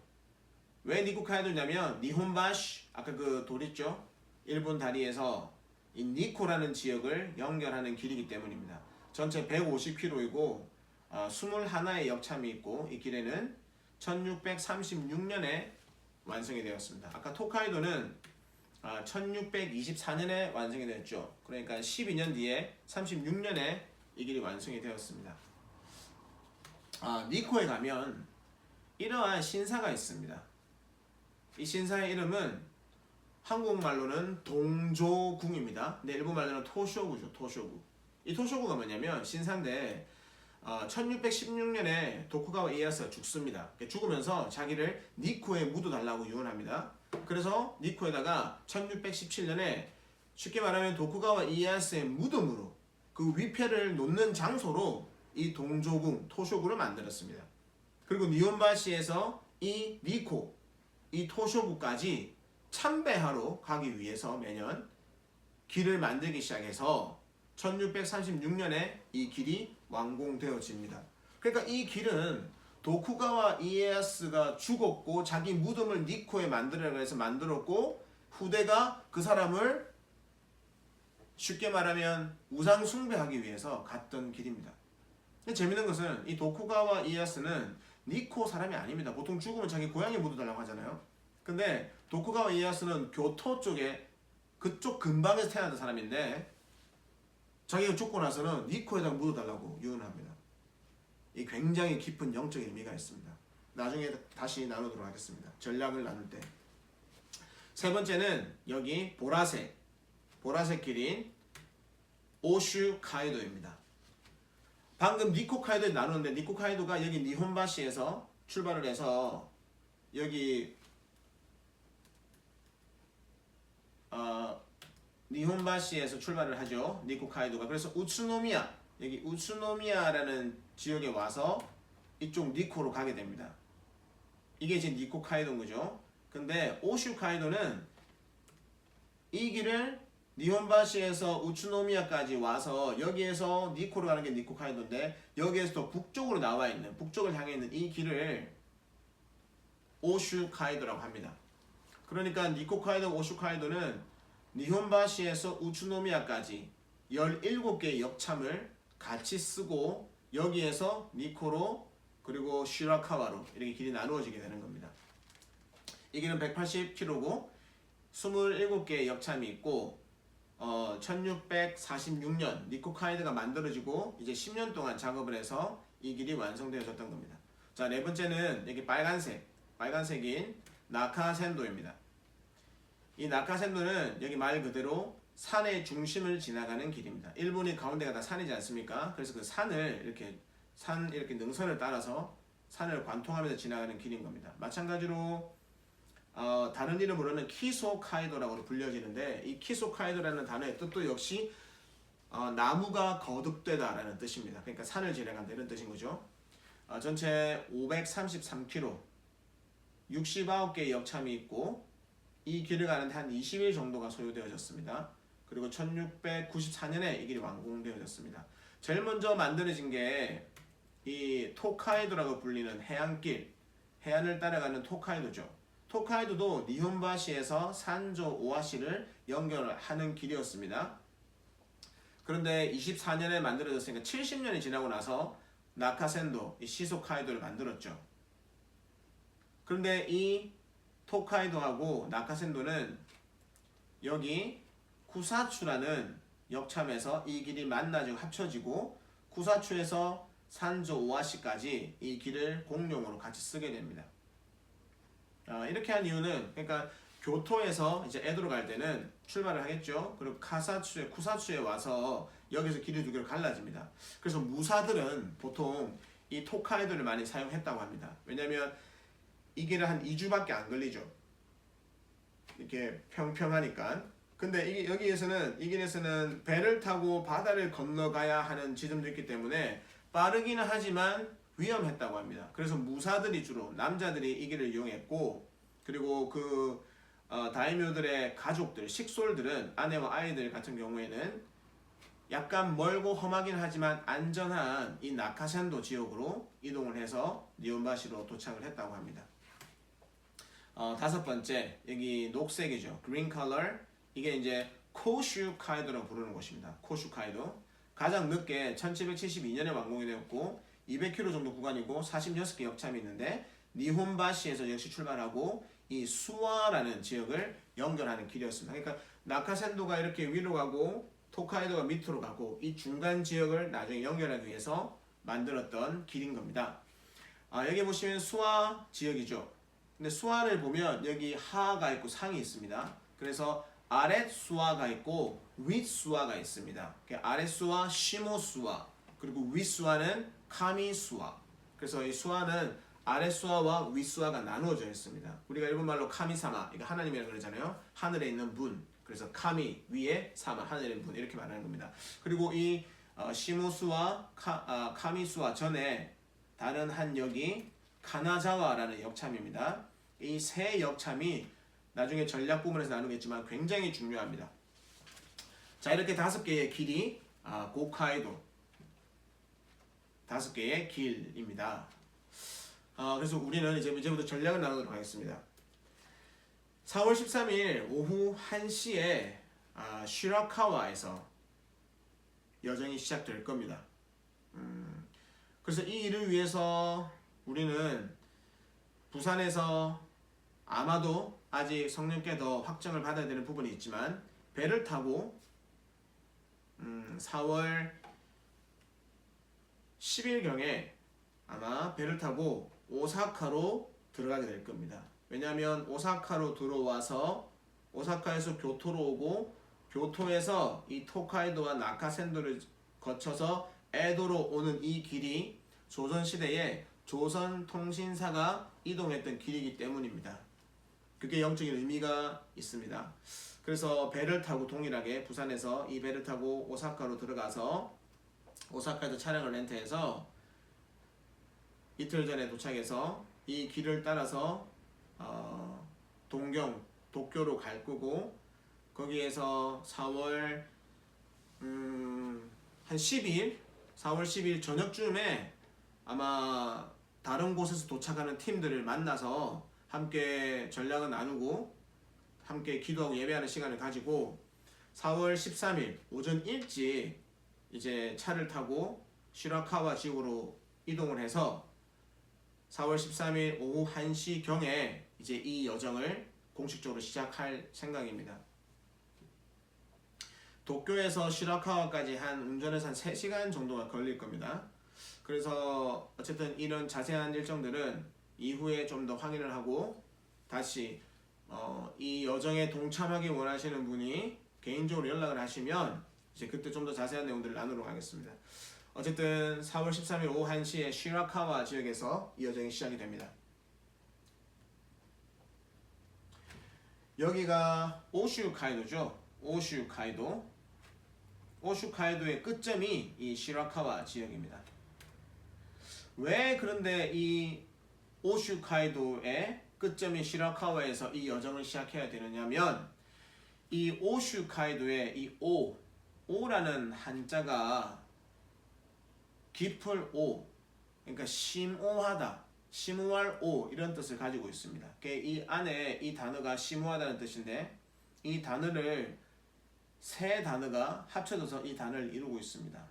왜 니코카이도냐면 니혼바시 아까 그 돌 있죠? 일본 다리에서 이 니코라는 지역을 연결하는 길이기 때문입니다. 전체 150km이고 21의 역참이 있고 이 길에는 1636년에 완성이 되었습니다. 아까 토카이도는 1624년에 완성이 되었죠. 그러니까 12년 뒤에 36년에 이 길이 완성이 되었습니다. 니코에 가면 이러한 신사가 있습니다. 이 신사의 이름은 한국말로는 동조궁입니다. 네, 일본말로는 토쇼구죠. 토쇼구. 이 토쇼구가 뭐냐면 신사인데 1616년에 도쿠가와 이에야스가 죽습니다. 죽으면서 자기를 니코에 묻어달라고 유언합니다. 그래서 니코에다가 1617년에 쉽게 말하면 도쿠가와 이에야스의 무덤으로 그 위패를 놓는 장소로 이 동조궁, 토쇼구를 만들었습니다. 그리고 니혼바시에서 이 니코, 이 토쇼구까지 참배하러 가기 위해서 매년 길을 만들기 시작해서 1636년에 이 길이 완공되어집니다. 그러니까 이 길은 도쿠가와 이에야스가 죽었고 자기 무덤을 니코에 만들으라고 해서 만들었고 후대가 그 사람을 쉽게 말하면 우상 숭배하기 위해서 갔던 길입니다. 근데 재밌는 것은 이 도쿠가와 이에야스는 니코 사람이 아닙니다. 보통 죽으면 자기 고향에 묻어달라고 하잖아요. 근데 도쿠가와 이에야스는 교토 쪽에 그쪽 근방에서 태어난 사람인데 자기가 죽고 나서는 니코에다가 묻어달라고 유언합니다. 이 굉장히 깊은 영적인 의미가 있습니다. 나중에 다시 나누도록 하겠습니다. 전략을 나눌 때. 세 번째는 여기 보라색 길인 오슈 카이도입니다. 방금 니코 카이도에 나누는데 니코 카이도가 여기 니혼바시에서 출발을 해서 여기 니혼바시에서 출발을 하죠. 니코 카이도가. 그래서 우츠노미야 여기 우츠노미야라는 지역에 와서 이쪽 니코로 가게 됩니다. 이게 이제 니코 카이도인 거죠. 근데 오슈 카이도는 이 길을 니혼바시에서 우츠노미야까지 와서 여기에서 니코로 가는 게 니코 카이도인데 여기에서 또 북쪽으로 나와 있는 북쪽을 향해 있는 이 길을 오슈 카이도라고 합니다. 그러니까 니코 카이도, 오슈 카이도는 니혼바시에서 우츠노미야까지 17개의 역참을 같이 쓰고 여기에서 니코로 그리고 시라카와로 이렇게 길이 나누어지게 되는 겁니다. 이 길은 180km고 27개의 역참이 있고 1646년 니코 카이도가 만들어지고 이제 10년 동안 작업을 해서 이 길이 완성되어졌던 겁니다. 자, 네 번째는 여기 빨간색인 나카센도입니다. 이 나카센도는 여기 말 그대로 산의 중심을 지나가는 길입니다. 일본이 가운데가 다 산이지 않습니까? 그래서 그 산을 이렇게 능선을 따라서 산을 관통하면서 지나가는 길인 겁니다. 마찬가지로 다른 이름으로는 키소 카이도라고 불려지는데 이 키소 카이도라는 단어의 뜻도 역시 나무가 거듭되다라는 뜻입니다. 그러니까 산을 지나간다 이런 뜻인 거죠. 전체 533km, 69개의 역참이 있고 이 길을 가는데 한 20일 정도가 소요되어졌습니다. 그리고 1694년에 이 길이 완공되어졌습니다. 제일 먼저 만들어진 게 이 토카이도라고 불리는 해안길, 해안을 따라가는 토카이도죠. 토카이도도 니혼바시에서 산조 오하시를 연결하는 길이었습니다. 그런데 24년에 만들어졌으니까 70년이 지나고 나서 나카센도, 이 시소카이도를 만들었죠. 그런데 이 토카이도하고 나카센도는 여기 쿠사추라는 역참에서 이 길이 만나지고 합쳐지고 쿠사추에서 산조 오하시까지 이 길을 공용으로 같이 쓰게 됩니다. 이렇게 한 이유는 그러니까 교토에서 이제 에도로 갈 때는 출발을 하겠죠. 그리고 쿠사추에 와서 여기서 길이 두 개로 갈라집니다. 그래서 무사들은 보통 이 토카이도를 많이 사용했다고 합니다. 왜냐하면 이 길은 한 2주밖에 안 걸리죠. 이렇게 평평하니까. 근데 이 길에서는 배를 타고 바다를 건너가야 하는 지점도 있기 때문에 빠르기는 하지만 위험했다고 합니다. 그래서 무사들이 주로 남자들이 이 길을 이용했고 그리고 다이묘들의 가족들, 식솔들은 아내와 아이들 같은 경우에는 약간 멀고 험하긴 하지만 안전한 이 나카센도 지역으로 이동을 해서 니혼바시로 도착을 했다고 합니다. 다섯 번째, 여기 녹색이죠. green color. 이게 이제 코슈 카이도라고 부르는 곳입니다. 코슈 카이도. 가장 늦게 1772년에 완공이 되었고 200km 정도 구간이고 46개 역참이 있는데 니혼바시에서 역시 출발하고 이 수와라는 지역을 연결하는 길이었습니다. 그러니까 나카센도가 이렇게 위로 가고 토카이도가 밑으로 가고 이 중간 지역을 나중에 연결하기 위해서 만들었던 길인 겁니다. 여기 보시면 수와 지역이죠. 근데 수와를 보면 여기 하가 있고 상이 있습니다. 그래서 아랫 수와가 있고 윗 수와가 있습니다. 아랫 수와 시모 수와 그리고 윗 수와는 카미 수와. 그래서 이 수와는 아랫 수와와 윗 수와가 나누어져 있습니다. 우리가 일본말로 카미사마, 이거 하나님이라고 그러잖아요. 하늘에 있는 분. 그래서 카미 위에 사마 하늘에 있는 분 이렇게 말하는 겁니다. 그리고 이 시모수와 카미수와 전에 다른 한 역이 카나자와라는 역참입니다. 이 세 역참이 나중에 전략 부분에서 나누겠지만 굉장히 중요합니다. 자, 이렇게 5개의 길이 고카이도 5개의 길입니다. 그래서 우리는 이제부터 전략을 나누도록 하겠습니다. 4월 13일 오후 1시에 시라카와에서 여정이 시작될 겁니다. 그래서 이 일을 위해서 우리는 부산에서 아마도 아직 성령께 더 확정을 받아야 되는 부분이 있지만 배를 타고 4월 10일경에 아마 배를 타고 오사카로 들어가게 될 겁니다. 왜냐하면 오사카로 들어와서 오사카에서 교토로 오고 교토에서 이 토카이도와 나카센도를 거쳐서 에도로 오는 이 길이 조선시대에 조선통신사가 이동했던 길이기 때문입니다. 그게 영적인 의미가 있습니다. 그래서 배를 타고 동일하게 부산에서 이 배를 타고 오사카로 들어가서 오사카에서 차량을 렌트해서 이틀 전에 도착해서 이 길을 따라서 도쿄로 갈 거고 거기에서 4월 한 12일 4월 10일 저녁쯤에 아마 다른 곳에서 도착하는 팀들을 만나서 함께 전략을 나누고 함께 기도하고 예배하는 시간을 가지고 4월 13일 오전 일찍 이제 차를 타고 시라카와 지역으로 이동을 해서 4월 13일 오후 1시 경에 이제 이 여정을 공식적으로 시작할 생각입니다. 도쿄에서 시라카와까지 운전해서 한 3시간 정도가 걸릴 겁니다. 그래서 어쨌든 이런 자세한 일정들은 이후에 좀 더 확인을 하고 다시 이 여정에 동참하기 원하시는 분이 개인적으로 연락을 하시면 이제 그때 좀 더 자세한 내용들을 나누도록 하겠습니다. 어쨌든 4월 13일 오후 1시에 시라카와 지역에서 이 여정이 시작이 됩니다. 여기가 오슈카이도죠. 오슈카이도의 끝점이 이 시라카와 지역입니다. 왜 그런데 이 오슈카이도의 끝점인 시라카와에서 이 여정을 시작해야 되느냐면 이 오슈카이도의 이 오라는 한자가 깊을 오, 그러니까 심오하다, 심오할 오 이런 뜻을 가지고 있습니다. 이 안에 이 단어가 심오하다는 뜻인데 이 단어를 세 단어가 합쳐져서 이 단어를 이루고 있습니다.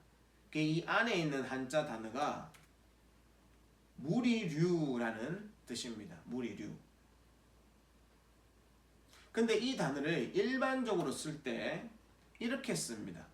이 안에 있는 한자 단어가 무리류라는 뜻입니다. 무리류. 근데 이 단어를 일반적으로 쓸 때 이렇게 씁니다.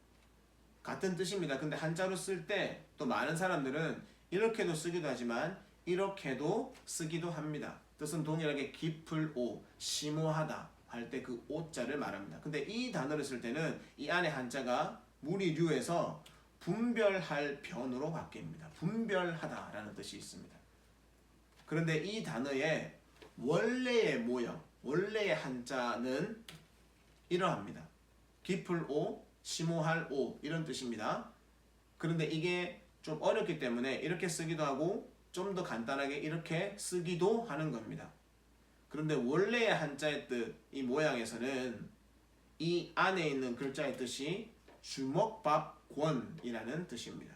같은 뜻입니다. 근데 한자로 쓸 때 또 많은 사람들은 이렇게도 쓰기도 하지만 이렇게도 쓰기도 합니다. 뜻은 동일하게 깊을 오, 심오하다 할 때 그 오자를 말합니다. 근데 이 단어를 쓸 때는 이 안에 한자가 무리류에서 분별할 변으로 바뀝니다. 분별하다라는 뜻이 있습니다. 그런데 이 단어의 원래의 모형, 원래의 한자는 이러합니다. 깊을 오, 심오할 오 이런 뜻입니다. 그런데 이게 좀 어렵기 때문에 이렇게 쓰기도 하고 좀 더 간단하게 이렇게 쓰기도 하는 겁니다. 그런데 원래의 한자의 뜻, 이 모양에서는 이 안에 있는 글자의 뜻이 주먹밥권이라는 뜻입니다.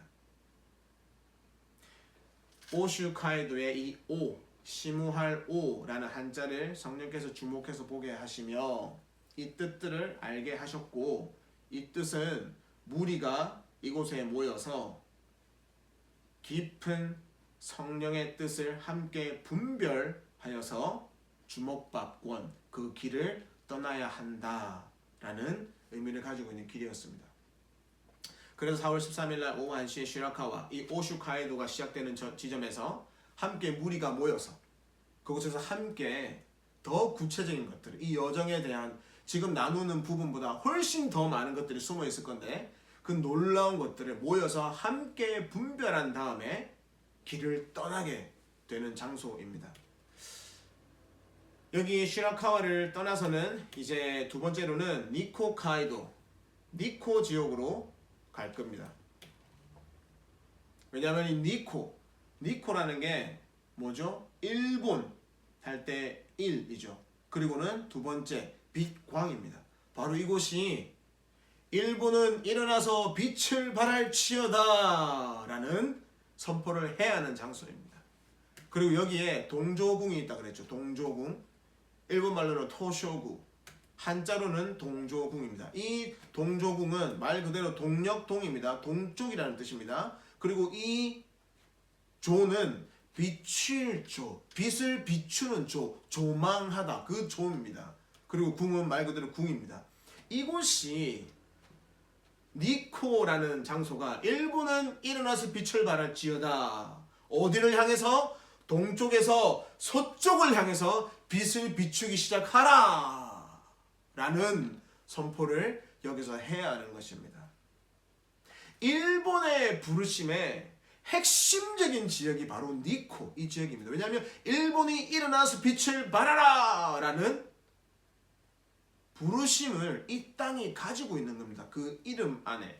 오슈카이도의 이 오, 심오할 오라는 한자를 성령께서 주목해서 보게 하시며 이 뜻들을 알게 하셨고 이 뜻은 무리가 이곳에 모여서 깊은 성령의 뜻을 함께 분별하여서 주먹밥권 그 길을 떠나야 한다라는 의미를 가지고 있는 길이었습니다. 그래서 4월 13일 날 오후 1시에 시라카와 이 오슈카이도가 시작되는 지점에서 함께 무리가 모여서 그곳에서 함께 더 구체적인 것들, 이 여정에 대한 지금 나누는 부분보다 훨씬 더 많은 것들이 숨어 있을 건데 그 놀라운 것들을 모여서 함께 분별한 다음에 길을 떠나게 되는 장소입니다. 여기 시라카와를 떠나서는 이제 두 번째로는 니코카이도, 니코 지역으로 갈 겁니다. 왜냐하면 이 니코라는 게 뭐죠? 일본 할 때 일이죠. 그리고는 두 번째 빛광입니다. 바로 이곳이 일본은 일어나서 빛을 발할지어다 라는 선포를 해야 하는 장소입니다. 그리고 여기에 동조궁이 있다 그랬죠. 동조궁. 일본 말로는 토쇼구, 한자로는 동조궁입니다. 이 동조궁은 말 그대로 동력동입니다. 동쪽이라는 뜻입니다. 그리고 이 조는 비칠 조, 빛을 비추는 조, 조망하다 그 조입니다. 그리고 궁은 말 그대로 궁입니다. 이곳이 니코라는 장소가 일본은 일어나서 빛을 발할지어다. 어디를 향해서? 동쪽에서 서쪽을 향해서 빛을 비추기 시작하라 라는 선포를 여기서 해야 하는 것입니다. 일본의 부르심의 핵심적인 지역이 바로 니코 이 지역입니다. 왜냐하면 일본이 일어나서 빛을 발하라 라는 부르심을 이 땅이 가지고 있는 겁니다. 그 이름 안에.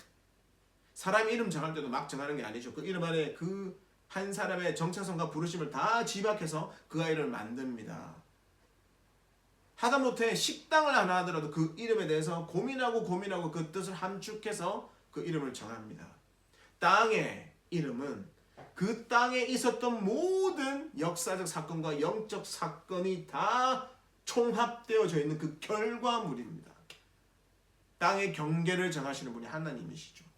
사람 이름 정할 때도 막 정하는 게 아니죠. 그 이름 안에 그 한 사람의 정체성과 부르심을 다 집약해서 그 아이를 만듭니다. 하다못해 식당을 하나 하더라도 그 이름에 대해서 고민하고 그 뜻을 함축해서 그 이름을 정합니다. 땅의 이름은 그 땅에 있었던 모든 역사적 사건과 영적 사건이 다 총합되어져 있는 그 결과물입니다. 땅의 경계를 정하시는 분이 하나님이시죠.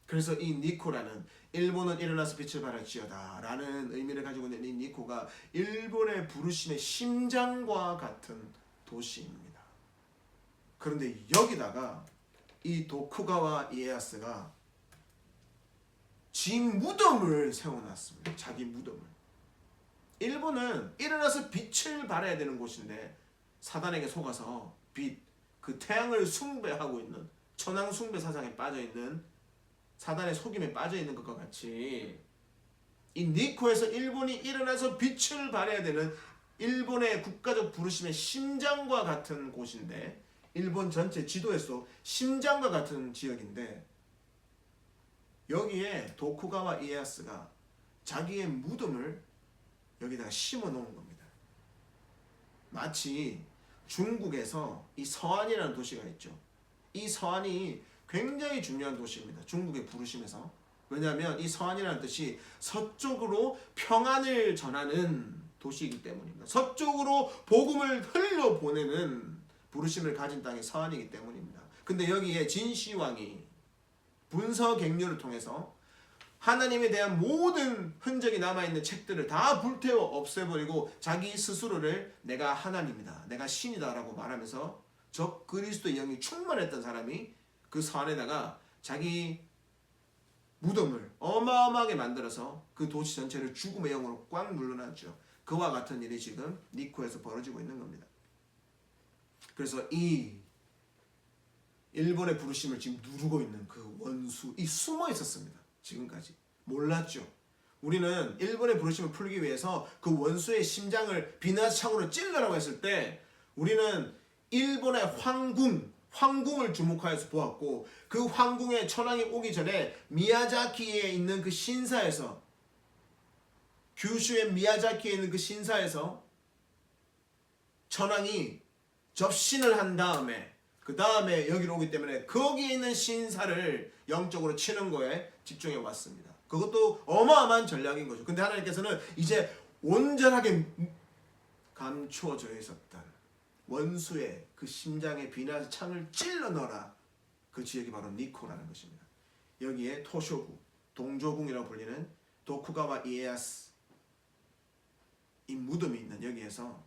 그래서 이 니코라는 일본은 일어나서 빛을 발할지어다 라는 의미를 가지고 있는 이 니코가 일본의 부르심의 심장과 같은 도시입니다. 그런데 여기다가 이 도쿠가와 이에야스가 지 무덤을 세워놨습니다. 자기 무덤을. 일본은 일어나서 빛을 발해야 되는 곳인데 사단에게 속아서 빛, 그 태양을 숭배하고 있는 천황 숭배 사상에 빠져있는 사단의 속임에 빠져있는 것과 같이 이 니코에서 일본이 일어나서 빛을 발해야 되는 일본의 국가적 부르심의 심장과 같은 곳인데 일본 전체 지도에서 심장과 같은 지역인데 여기에 도쿠가와 이에야스가 자기의 무덤을 여기다가 심어 놓은 겁니다. 마치 중국에서 이 서안이라는 도시가 있죠. 이 서안이 굉장히 중요한 도시입니다. 중국의 부르심에서. 왜냐하면 이 서안이라는 뜻이 서쪽으로 평안을 전하는 도시이기 때문입니다. 서쪽으로 복음을 흘려보내는 부르심을 가진 땅이 서안이기 때문입니다. 근데 여기에 진시황이 분서갱료를 통해서 하나님에 대한 모든 흔적이 남아있는 책들을 다 불태워 없애버리고 자기 스스로를 내가 하나님이다, 내가 신이다 라고 말하면서 적 그리스도의 영이 충만했던 사람이 그 서안에다가 자기 무덤을 어마어마하게 만들어서 그 도시 전체를 죽음의 영으로 꽉 눌러놨죠. 그와 같은 일이 지금 니코에서 벌어지고 있는 겁니다. 그래서 이 일본의 부르심을 지금 누르고 있는 그 원수, 이 숨어 있었습니다. 지금까지 몰랐죠. 우리는 일본의 부르심을 풀기 위해서 그 원수의 심장을 비나창으로 찔러라고 했을 때 우리는 일본의 황궁을 주목하여서 보았고 그 황궁에 천황이 오기 전에 미야자키에 있는 그 신사에서 규슈의 미야자키에 있는 그 신사에서 천황이 접신을 한 다음에 그 다음에 여기로 오기 때문에 거기에 있는 신사를 영적으로 치는 거에 집중해 왔습니다. 그것도 어마어마한 전략인 거죠. 근데 하나님께서는 이제 온전하게 감추어져 있었던 원수의 그 심장에 비나스 창을 찔러 넣어라. 그 지역이 바로 니코라는 것입니다. 여기에 토쇼구, 동조궁이라고 불리는 도쿠가와 이에야스 이 무덤이 있는 여기에서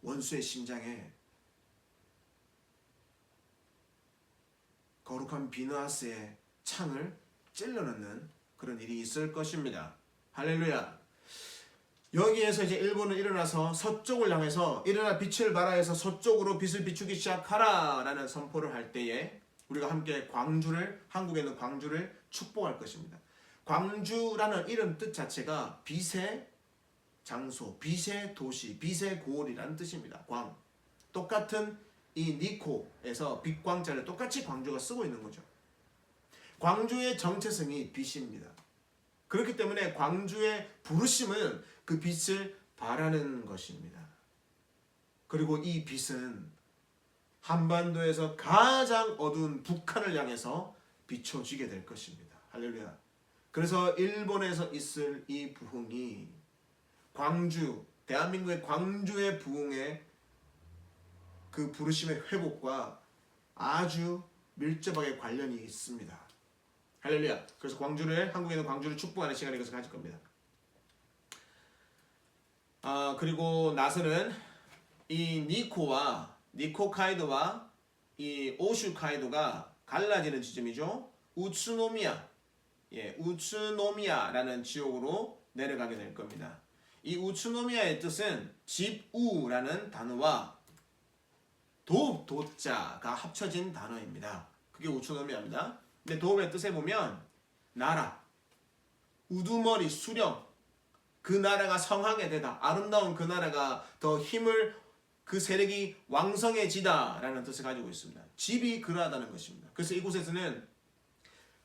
원수의 심장에 거룩한 비나스의 창을 찔러 넣는 그런 일이 있을 것입니다. 할렐루야. 여기에서 이제 일본은 일어나서 서쪽을 향해서 일어나 빛을 발하여서 서쪽으로 빛을 비추기 시작하라 라는 선포를 할 때에 우리가 함께 광주를, 한국에 있는 광주를 축복할 것입니다. 광주라는 이름 뜻 자체가 빛의 장소, 빛의 도시, 빛의 고을이라는 뜻입니다. 광. 똑같은 이 니코에서 빛광자를 똑같이 광주가 쓰고 있는 거죠. 광주의 정체성이 빛입니다. 그렇기 때문에 광주의 부르심은 그 빛을 발하는 것입니다. 그리고 이 빛은 한반도에서 가장 어두운 북한을 향해서 비춰지게 될 것입니다. 할렐루야. 그래서 일본에서 있을 이 부흥이 광주, 대한민국의 광주의 부흥의 그 부르심의 회복과 아주 밀접하게 관련이 있습니다. 할렐루야. 그래서 한국에는 광주를 축복하는 시간을 이것을 가질 겁니다. 그리고 나서는 이 니코카이도와 이 오슈카이도가 갈라지는 지점이죠. 우츠노미야라는 지역으로 내려가게 될 겁니다. 이 우츠노미야의 뜻은 집우라는 단어와 도자가 합쳐진 단어입니다. 그게 우츠노미야입니다. 근데 도의 뜻에 보면 나라, 우두머리, 수령, 그 나라가 성하게 되다, 아름다운 그 나라가 더 힘을, 그 세력이 왕성해지다라는 뜻을 가지고 있습니다. 집이 그러하다는 것입니다. 그래서 이곳에서는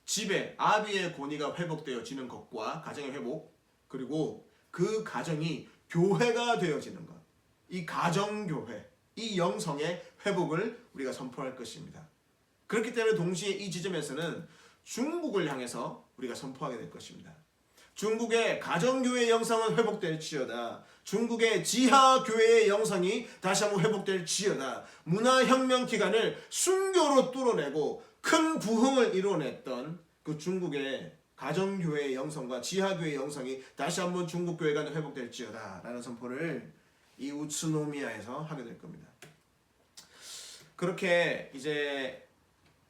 집에 아비의 권위가 회복되어지는 것과 가정의 회복, 그리고 그 가정이 교회가 되어지는 것, 이 가정교회, 이 영성의 회복을 우리가 선포할 것입니다. 그렇기 때문에 동시에 이 지점에서는 중국을 향해서 우리가 선포하게 될 것입니다. 중국의 가정교회의 영성은 회복될지어다. 중국의 지하교회의 영성이 다시 한번 회복될지어다. 문화혁명 기간을 순교로 뚫어내고 큰 부흥을 이뤄냈던 그 중국의 가정교회의 영성과 지하교회의 영성이 다시 한번 중국교회가 회복될지어다 라는 선포를 이 우츠노미야에서 하게 될 겁니다. 그렇게 이제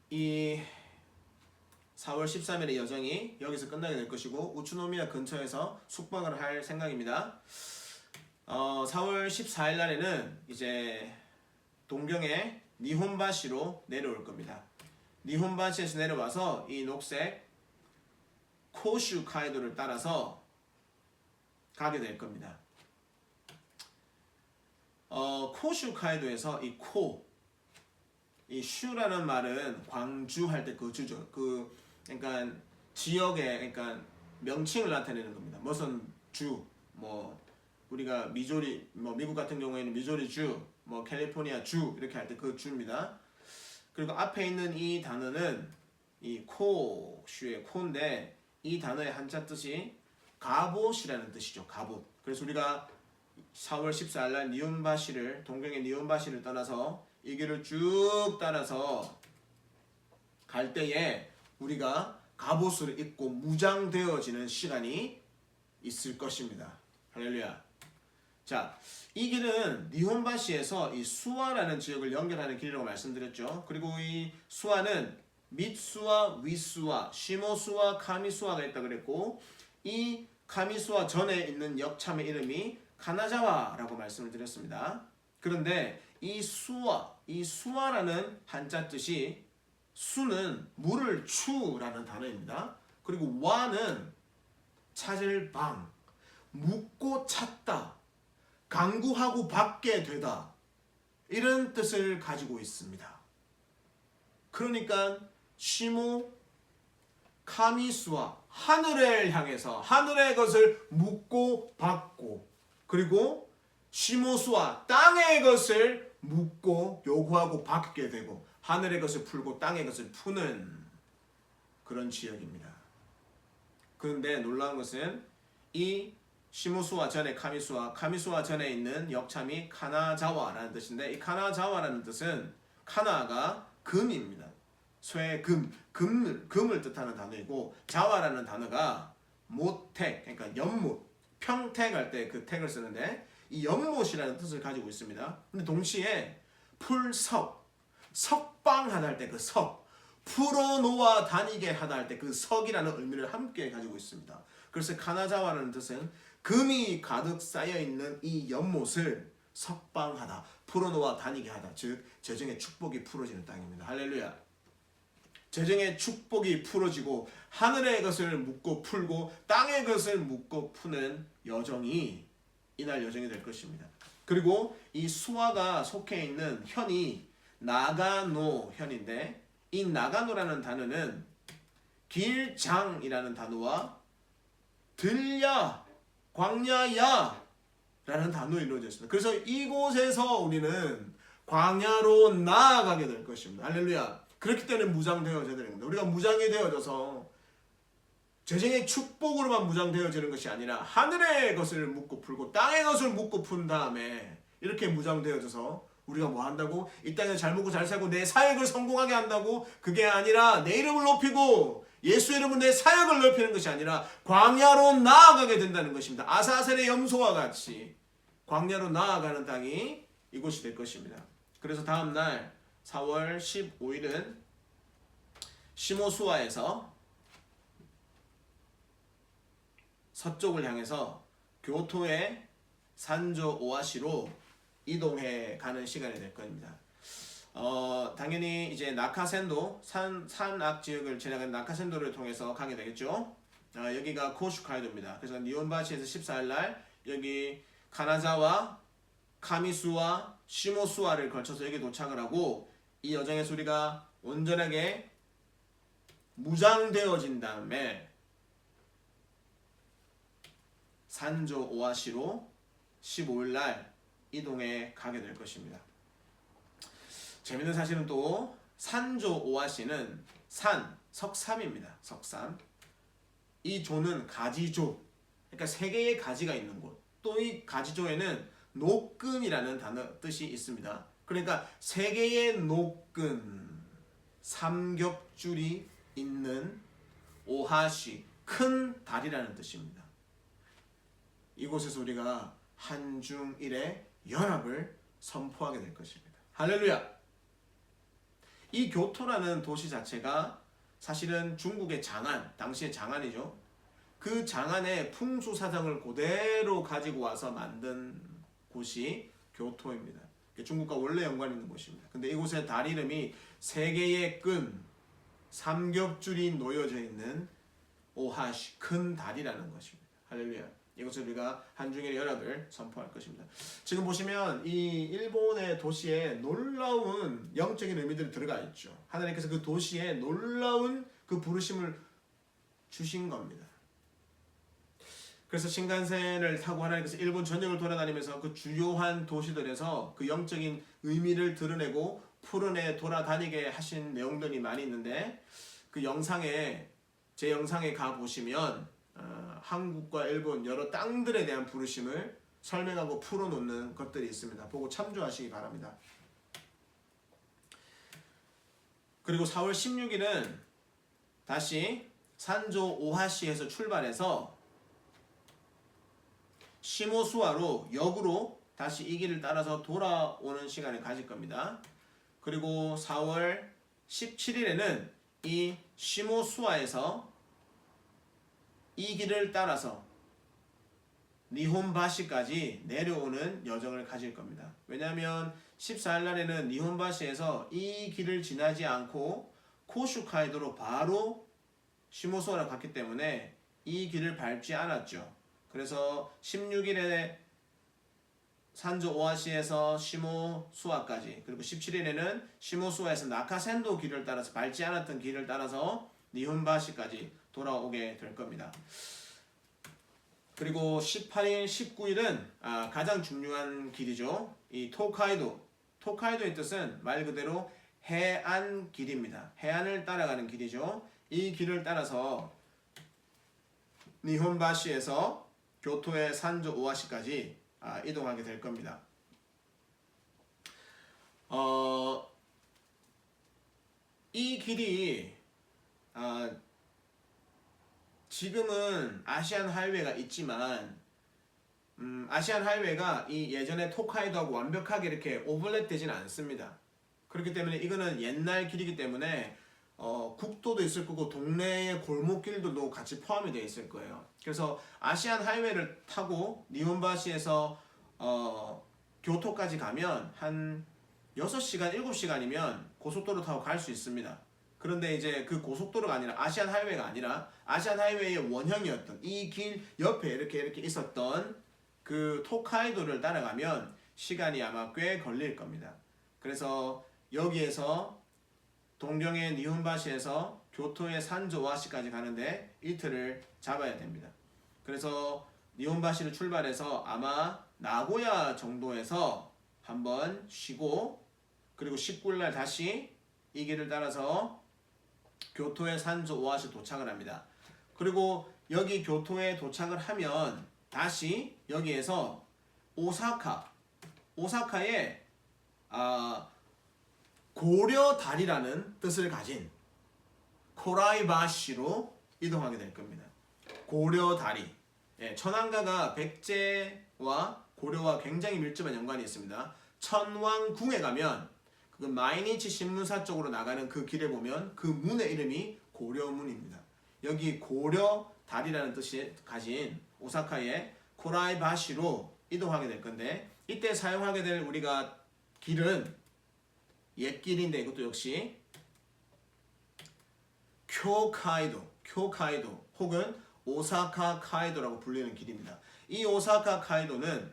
이 4월 13일의 여정이 여기서 끝나게 될 것이고 우츠노미야 근처에서 숙박을 할 생각입니다. 4월 14일 날에는 이제 동경의 니혼바시로 내려올 겁니다. 니혼바시에서 내려와서 이 녹색 코슈카이도를 따라서 가게 될 겁니다. 코슈카이도에서 이 슈라는 말은 광주 할 때 그 주죠. 그러니까 지역의 그러니까 명칭을 나타내는 겁니다. 무슨 주, 뭐 우리가 미조리, 뭐 미국 같은 경우에는 미조리 주, 뭐 캘리포니아 주 이렇게 할 때 그 주입니다. 그리고 앞에 있는 이 단어는 이 코슈의 코인데 이 단어의 한자 뜻이 갑옷이라는 뜻이죠. 갑옷. 그래서 우리가 4월 14일 날 니온바시를, 동경의 니온바시를 떠나서 이 길을 쭉 따라서 갈 때에 우리가 갑옷을 입고 무장되어지는 시간이 있을 것입니다. 할렐루야. 자, 이 길은 니혼바시에서 이 수아라는 지역을 연결하는 길이라고 말씀드렸죠. 그리고 이 수아는 밑수아, 윗수아, 시모수아, 카미수아가 있다 그랬고 이 카미수아 전에 있는 역참의 이름이 카나자와라고 말씀을 드렸습니다. 그런데 이 수아라는 한자 뜻이 수는 물을 추라는 단어입니다. 그리고 와는 찾을 방, 묻고 찾다, 강구하고 받게 되다 이런 뜻을 가지고 있습니다. 그러니까 시모 카미수아 하늘을 향해서 하늘의 것을 묻고 받고 그리고 시모수아 땅의 것을 묻고 요구하고 받게 되고 하늘의 것을 풀고 땅의 것을 푸는 그런 지역입니다. 그런데 놀라운 것은 이 시모수아 전에 카미수아, 카미수아 전에 있는 역참이 카나자와라는 뜻인데 이 카나자와라는 뜻은 카나가 금입니다. 쇠금, 금을 뜻하는 단어이고 자와라는 단어가 모택, 그러니까 연못, 평택할 때 그 택을 쓰는데 이 연못이라는 뜻을 가지고 있습니다. 근데 동시에 풀석, 석방하다 할 때 그 석, 풀어놓아 다니게 하다 할 때 그 석이라는 의미를 함께 가지고 있습니다. 그래서 카나자와라는 뜻은 금이 가득 쌓여있는 이 연못을 석방하다, 풀어놓아 다니게 하다, 즉 재정의 축복이 풀어지는 땅입니다. 할렐루야. 재정의 축복이 풀어지고 하늘의 것을 묻고 풀고 땅의 것을 묻고 푸는 여정이 이날 여정이 될 것입니다. 그리고 이 수아가 속해 있는 현이 나가노 현인데 이 나가노라는 단어는 길장이라는 단어와 들야, 광야야 라는 단어로 이루어져 있습니다. 그래서 이곳에서 우리는 광야로 나아가게 될 것입니다. 할렐루야. 그렇기 때문에 무장되어져야 되는 겁니다. 우리가 무장이 되어져서 재정의 축복으로만 무장되어지는 것이 아니라 하늘의 것을 묻고 풀고 땅의 것을 묻고 푼 다음에 이렇게 무장되어져서 우리가 뭐 한다고? 이 땅에서 잘 먹고 잘 살고 내 사역을 성공하게 한다고? 그게 아니라 내 이름을 높이고 예수 이름으로 내 사역을 넓히는 것이 아니라 광야로 나아가게 된다는 것입니다. 아사셀의 염소와 같이 광야로 나아가는 땅이 이곳이 될 것입니다. 그래서 다음날 4월 15일은 시모수아에서 서쪽을 향해서 교토의 산조 오아시로 이동해 가는 시간이 될 겁니다. 당연히 이제 나카센도 산악 지역을 지나가는 나카센도를 통해서 가게 되겠죠. 여기가 코슈카이도입니다. 그래서 니혼바시에서 14일날 여기 카나자와 카미수와 시모수아를 거쳐서 여기 도착을 하고 이 여정에서 우리가 온전하게 무장되어진 다음에 산조 오아시로 15일날 이동해 가게 될 것입니다. 재밌는 사실은 또 산조 오아시는 석삼입니다. 석삼. 이 조는 가지조. 그러니까 세 개의 가지가 있는 곳. 또 이 가지조에는 노끈이라는 단어 뜻이 있습니다. 그러니까 세 개의 노끈, 삼겹줄이 있는 오하시, 큰 다리라는 뜻입니다. 이곳에서 우리가 한중일의 연합을 선포하게 될 것입니다. 할렐루야! 이 교토라는 도시 자체가 사실은 중국의 장안, 당시의 장안이죠. 그 장안의 풍수사정을 그대로 가지고 와서 만든 곳이 교토입니다. 중국과 원래 연관이 있는 곳입니다. 근데 이곳의 다리 이름이 세 개의 끈, 삼겹줄이 놓여져 있는 오하시, 큰 다리라는 것입니다. 할렐루야! 이것을 우리가 한중일 연합을 선포할 것입니다. 지금 보시면 이 일본의 도시에 놀라운 영적인 의미들이 들어가 있죠. 하나님께서 그 도시에 놀라운 그 부르심을 주신 겁니다. 그래서 신간센을 타고 하나님께서 일본 전역을 돌아다니면서 그 주요한 도시들에서 그 영적인 의미를 드러내고 푸른에 돌아다니게 하신 내용들이 많이 있는데 그 영상에 제 영상에 가 보시면 한국과 일본 여러 땅들에 대한 부르심을 설명하고 풀어놓는 것들이 있습니다. 보고 참조하시기 바랍니다. 그리고 4월 16일은 다시 산조 오하시에서 출발해서 시모수아로 역으로 다시 이 길을 따라서 돌아오는 시간을 가질 겁니다. 그리고 4월 17일에는 이 시모수아에서 이 길을 따라서 니혼바시까지 내려오는 여정을 가질 겁니다. 왜냐하면 14일 날에는 니혼바시에서 이 길을 지나지 않고 코슈카이도로 바로 시모수아로 갔기 때문에 이 길을 밟지 않았죠. 그래서 16일에 산조 오아시에서 시모수아까지, 그리고 17일에는 시모수아에서 나카센도 길을 따라서 밟지 않았던 길을 따라서 니혼바시까지 돌아오게 될 겁니다. 그리고 18일, 19일은 가장 중요한 길이죠. 이 토카이도의 뜻은 말 그대로 해안 길입니다. 해안을 따라가는 길이죠. 이 길을 따라서 니혼바시에서 교토의 산조 오아시까지 이동하게 될 겁니다. 이 길이 지금은 아시안 하이웨이가 있지만 아시안 하이웨이가 이 예전에 토카이도하고 완벽하게 이렇게 오버랩 되지는 않습니다. 그렇기 때문에 이거는 옛날 길이기 때문에 국도도 있을 거고 동네의 골목길들도 같이 포함이 되어 있을 거예요. 그래서 아시안 하이웨이를 타고 니혼바시에서 교토까지 가면 한 6시간, 7시간이면 고속도로 타고 갈 수 있습니다. 그런데 이제 그 고속도로가 아니라 아시안 하이웨이가 아니라 아시안 하이웨이의 원형이었던 이 길 옆에 이렇게 있었던 그 토카이도를 따라가면 시간이 아마 꽤 걸릴 겁니다. 그래서 여기에서 동경의 니혼바시에서 교토의 산조 오아시까지 가는데 이틀을 잡아야 됩니다. 그래서 니혼바시를 출발해서 아마 나고야 정도에서 한번 쉬고 그리고 19일날 다시 이 길을 따라서 교토의 산조 오아시 도착을 합니다. 그리고 여기 교토에 도착을 하면 다시 여기에서 오사카에 고려다리라는 뜻을 가진 코라이바시로 이동하게 될 겁니다. 고려다리. 예, 천안가가 백제와 고려와 굉장히 밀접한 연관이 있습니다. 천왕궁에 가면 그 마이니치 신문사 쪽으로 나가는 그 길에 보면 그 문의 이름이 고려문입니다. 여기 고려다리라는 뜻이 가진 오사카의 코라이바시로 이동하게 될 건데, 이때 사용하게 될 우리가 길은 옛길인데 이것도 역시 쿄카이도 혹은 오사카 카이도라고 불리는 길입니다. 이 오사카 카이도는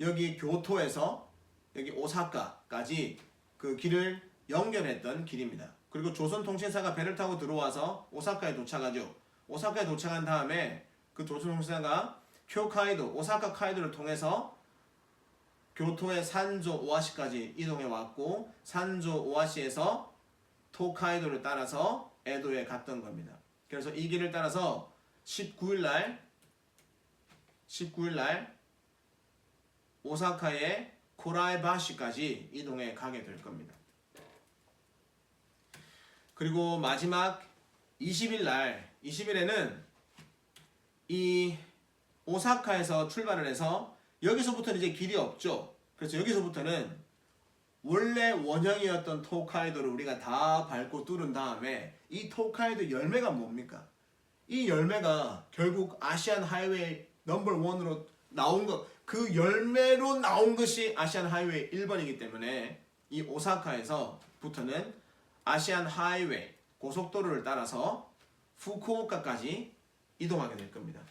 여기 교토에서 여기 오사카까지 그 길을 연결했던 길입니다. 그리고 조선통신사가 배를 타고 들어와서 오사카에 도착하죠. 오사카에 도착한 다음에 그 조선통신사가 쿄카이도, 오사카 카이도를 통해서 교토의 산조 오와시까지 이동해 왔고, 산조 오와시에서 토카이도를 따라서 에도에 갔던 겁니다. 그래서 이 길을 따라서 19일 날 오사카의 코라이바시까지 이동해 가게 될 겁니다. 그리고 마지막 20일에는 이 오사카에서 출발을 해서, 여기서부터는 이제 길이 없죠. 그래서 여기서부터는 원래 원형이었던 토카이도를 우리가 다 밟고 뚫은 다음에 이 토카이도 열매가 뭡니까? 이 열매가 결국 아시안 하이웨이 넘버 1으로 나온 것, 그 열매로 나온 것이 아시안 하이웨이 1번이기 때문에 이 오사카에서부터는 아시안 하이웨이 고속도로를 따라서 후쿠오카까지 이동하게 될 겁니다.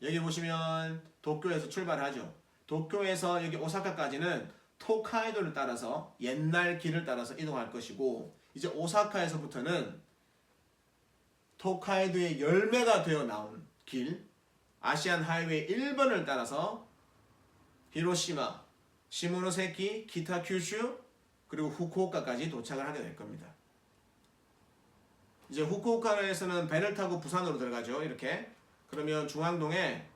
여기 보시면 도쿄에서 출발하죠. 도쿄에서 여기 오사카까지는 토카이도를 따라서 옛날 길을 따라서 이동할 것이고, 이제 오사카에서부터는 토카이도의 열매가 되어 나온 길, 아시안 하이웨이 1번을 따라서 히로시마, 시모노세키, 기타 큐슈, 그리고 후쿠오카까지 도착을 하게 될 겁니다. 이제 후쿠오카에서는 배를 타고 부산으로 들어가죠. 이렇게. 그러면 중앙동에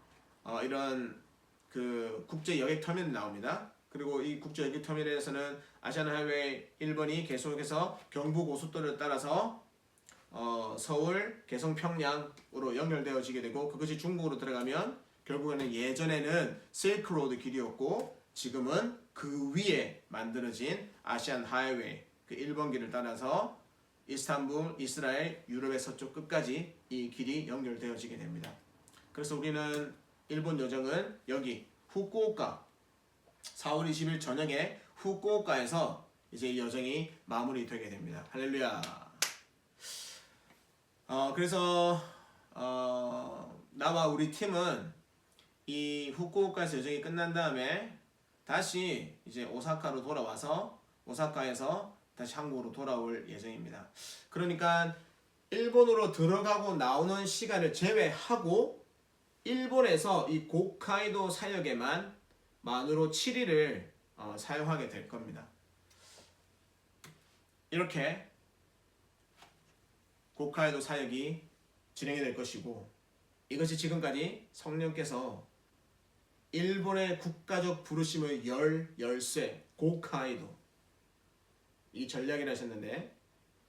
이런 그 국제 여객 터미널이 나옵니다. 그리고 이 국제 여객 터미널에서는 아시안 하이웨이 1번이 계속해서 경부 고속도로를 따라서 서울, 개성, 평양으로 연결되어지게 되고, 그것이 중국으로 들어가면 결국에는 예전에는 실크로드 길이었고 지금은 그 위에 만들어진 아시안 하이웨이 그 1번 길을 따라서 이스탄불, 이스라엘, 유럽의 서쪽 끝까지 이 길이 연결되어지게 됩니다. 그래서 우리는 일본 여정은 여기 후쿠오카 4월 20일 저녁에 후쿠오카에서 이제 이 여정이 마무리되게 됩니다. 할렐루야. 그래서 나와 우리 팀은 이 후쿠오카에서 여정이 끝난 다음에 다시 이제 오사카로 돌아와서 오사카에서 다시 한국으로 돌아올 예정입니다. 그러니까 일본으로 들어가고 나오는 시간을 제외하고 일본에서 이 고카이도 사역에만 만으로 7일을 사용하게 될 겁니다. 이렇게 고카이도 사역이 진행이 될 것이고, 이것이 지금까지 성령께서 일본의 국가적 부르심의 열쇠 고카이도, 이 전략이라 하셨는데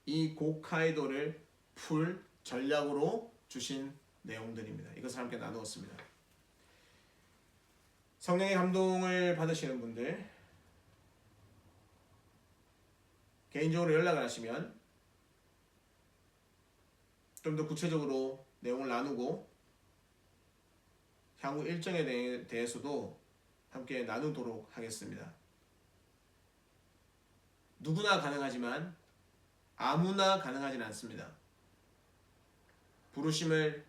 이 고카이도를 풀 전략으로 주신 내용들입니다. 이것을 함께 나누었습니다. 성령의 감동을 받으시는 분들 개인적으로 연락을 하시면 좀 더 구체적으로 내용을 나누고 향후 일정에 대해서도 함께 나누도록 하겠습니다. 누구나 가능하지만 아무나 가능하진 않습니다. 부르심을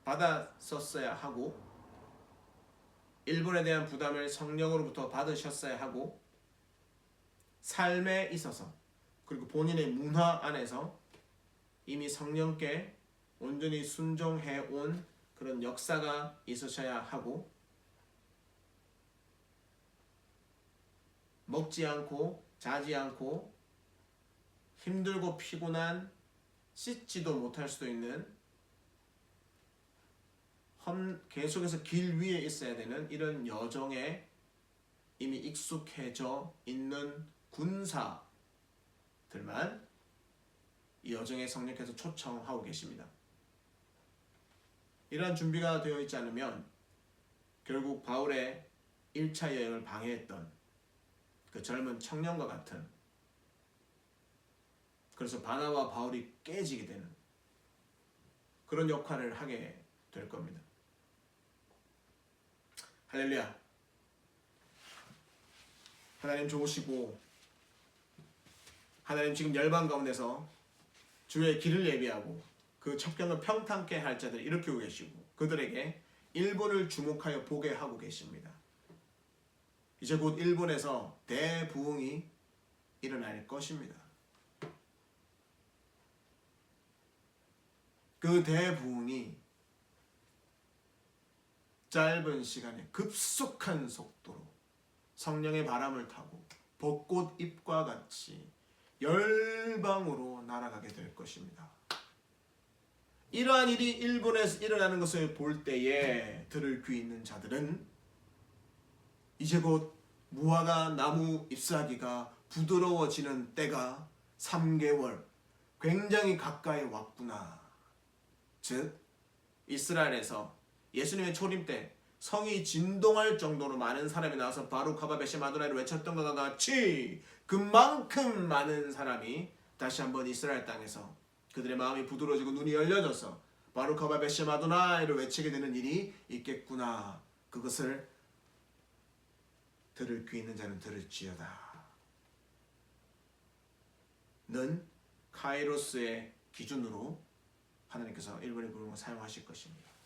받았었어야 하고 일본에 대한 부담을 성령으로부터 받으셨어야 하고 삶에 있어서 그리고 본인의 문화 안에서 이미 성령께 온전히 순종해 온 그런 역사가 있으셔야 하고 먹지 않고 자지 않고 힘들고 피곤한 씻지도 못할 수도 있는 계속해서 길 위에 있어야 되는 이런 여정에 이미 익숙해져 있는 군사들만 이 여정에 성령께서 초청하고 계십니다. 이러한 준비가 되어 있지 않으면 결국 바울의 1차 여행을 방해했던 그 젊은 청년과 같은, 그래서 바나바와 바울이 깨지게 되는 그런 역할을 하게 될 겁니다. 할렐루야. 하나님 좋으시고 하나님 지금 열방 가운데서 주의 길을 예비하고 그 첩경을 평탄케 할 자들 일으키고 계시고 그들에게 일본을 주목하여 보게 하고 계십니다. 이제 곧 일본에서 대부흥이 일어날 것입니다. 그 대부흥이 짧은 시간에 급속한 속도로 성령의 바람을 타고 벚꽃잎과 같이 열방으로 날아가게 될 것입니다. 이러한 일이 일본에서 일어나는 것을 볼 때에 들을 귀 있는 자들은 이제 곧 무화과 나무 잎사귀가 부드러워지는 때가 3개월 굉장히 가까이 왔구나. 즉 이스라엘에서 예수님의 초림 때 성이 진동할 정도로 많은 사람이 나와서 바룩 하바 베시 마도나를 외쳤던 것과 같이 그만큼 많은 사람이 다시 한번 이스라엘 땅에서 그들의 마음이 부드러워지고 눈이 열려져서 바룩 하바 베시 마도나를 외치게 되는 일이 있겠구나. 그것을 들을 귀 있는 자는 들을지어다. 는 카이로스의 기준으로 하나님께서 일본의 부흥을 사용하실 것입니다.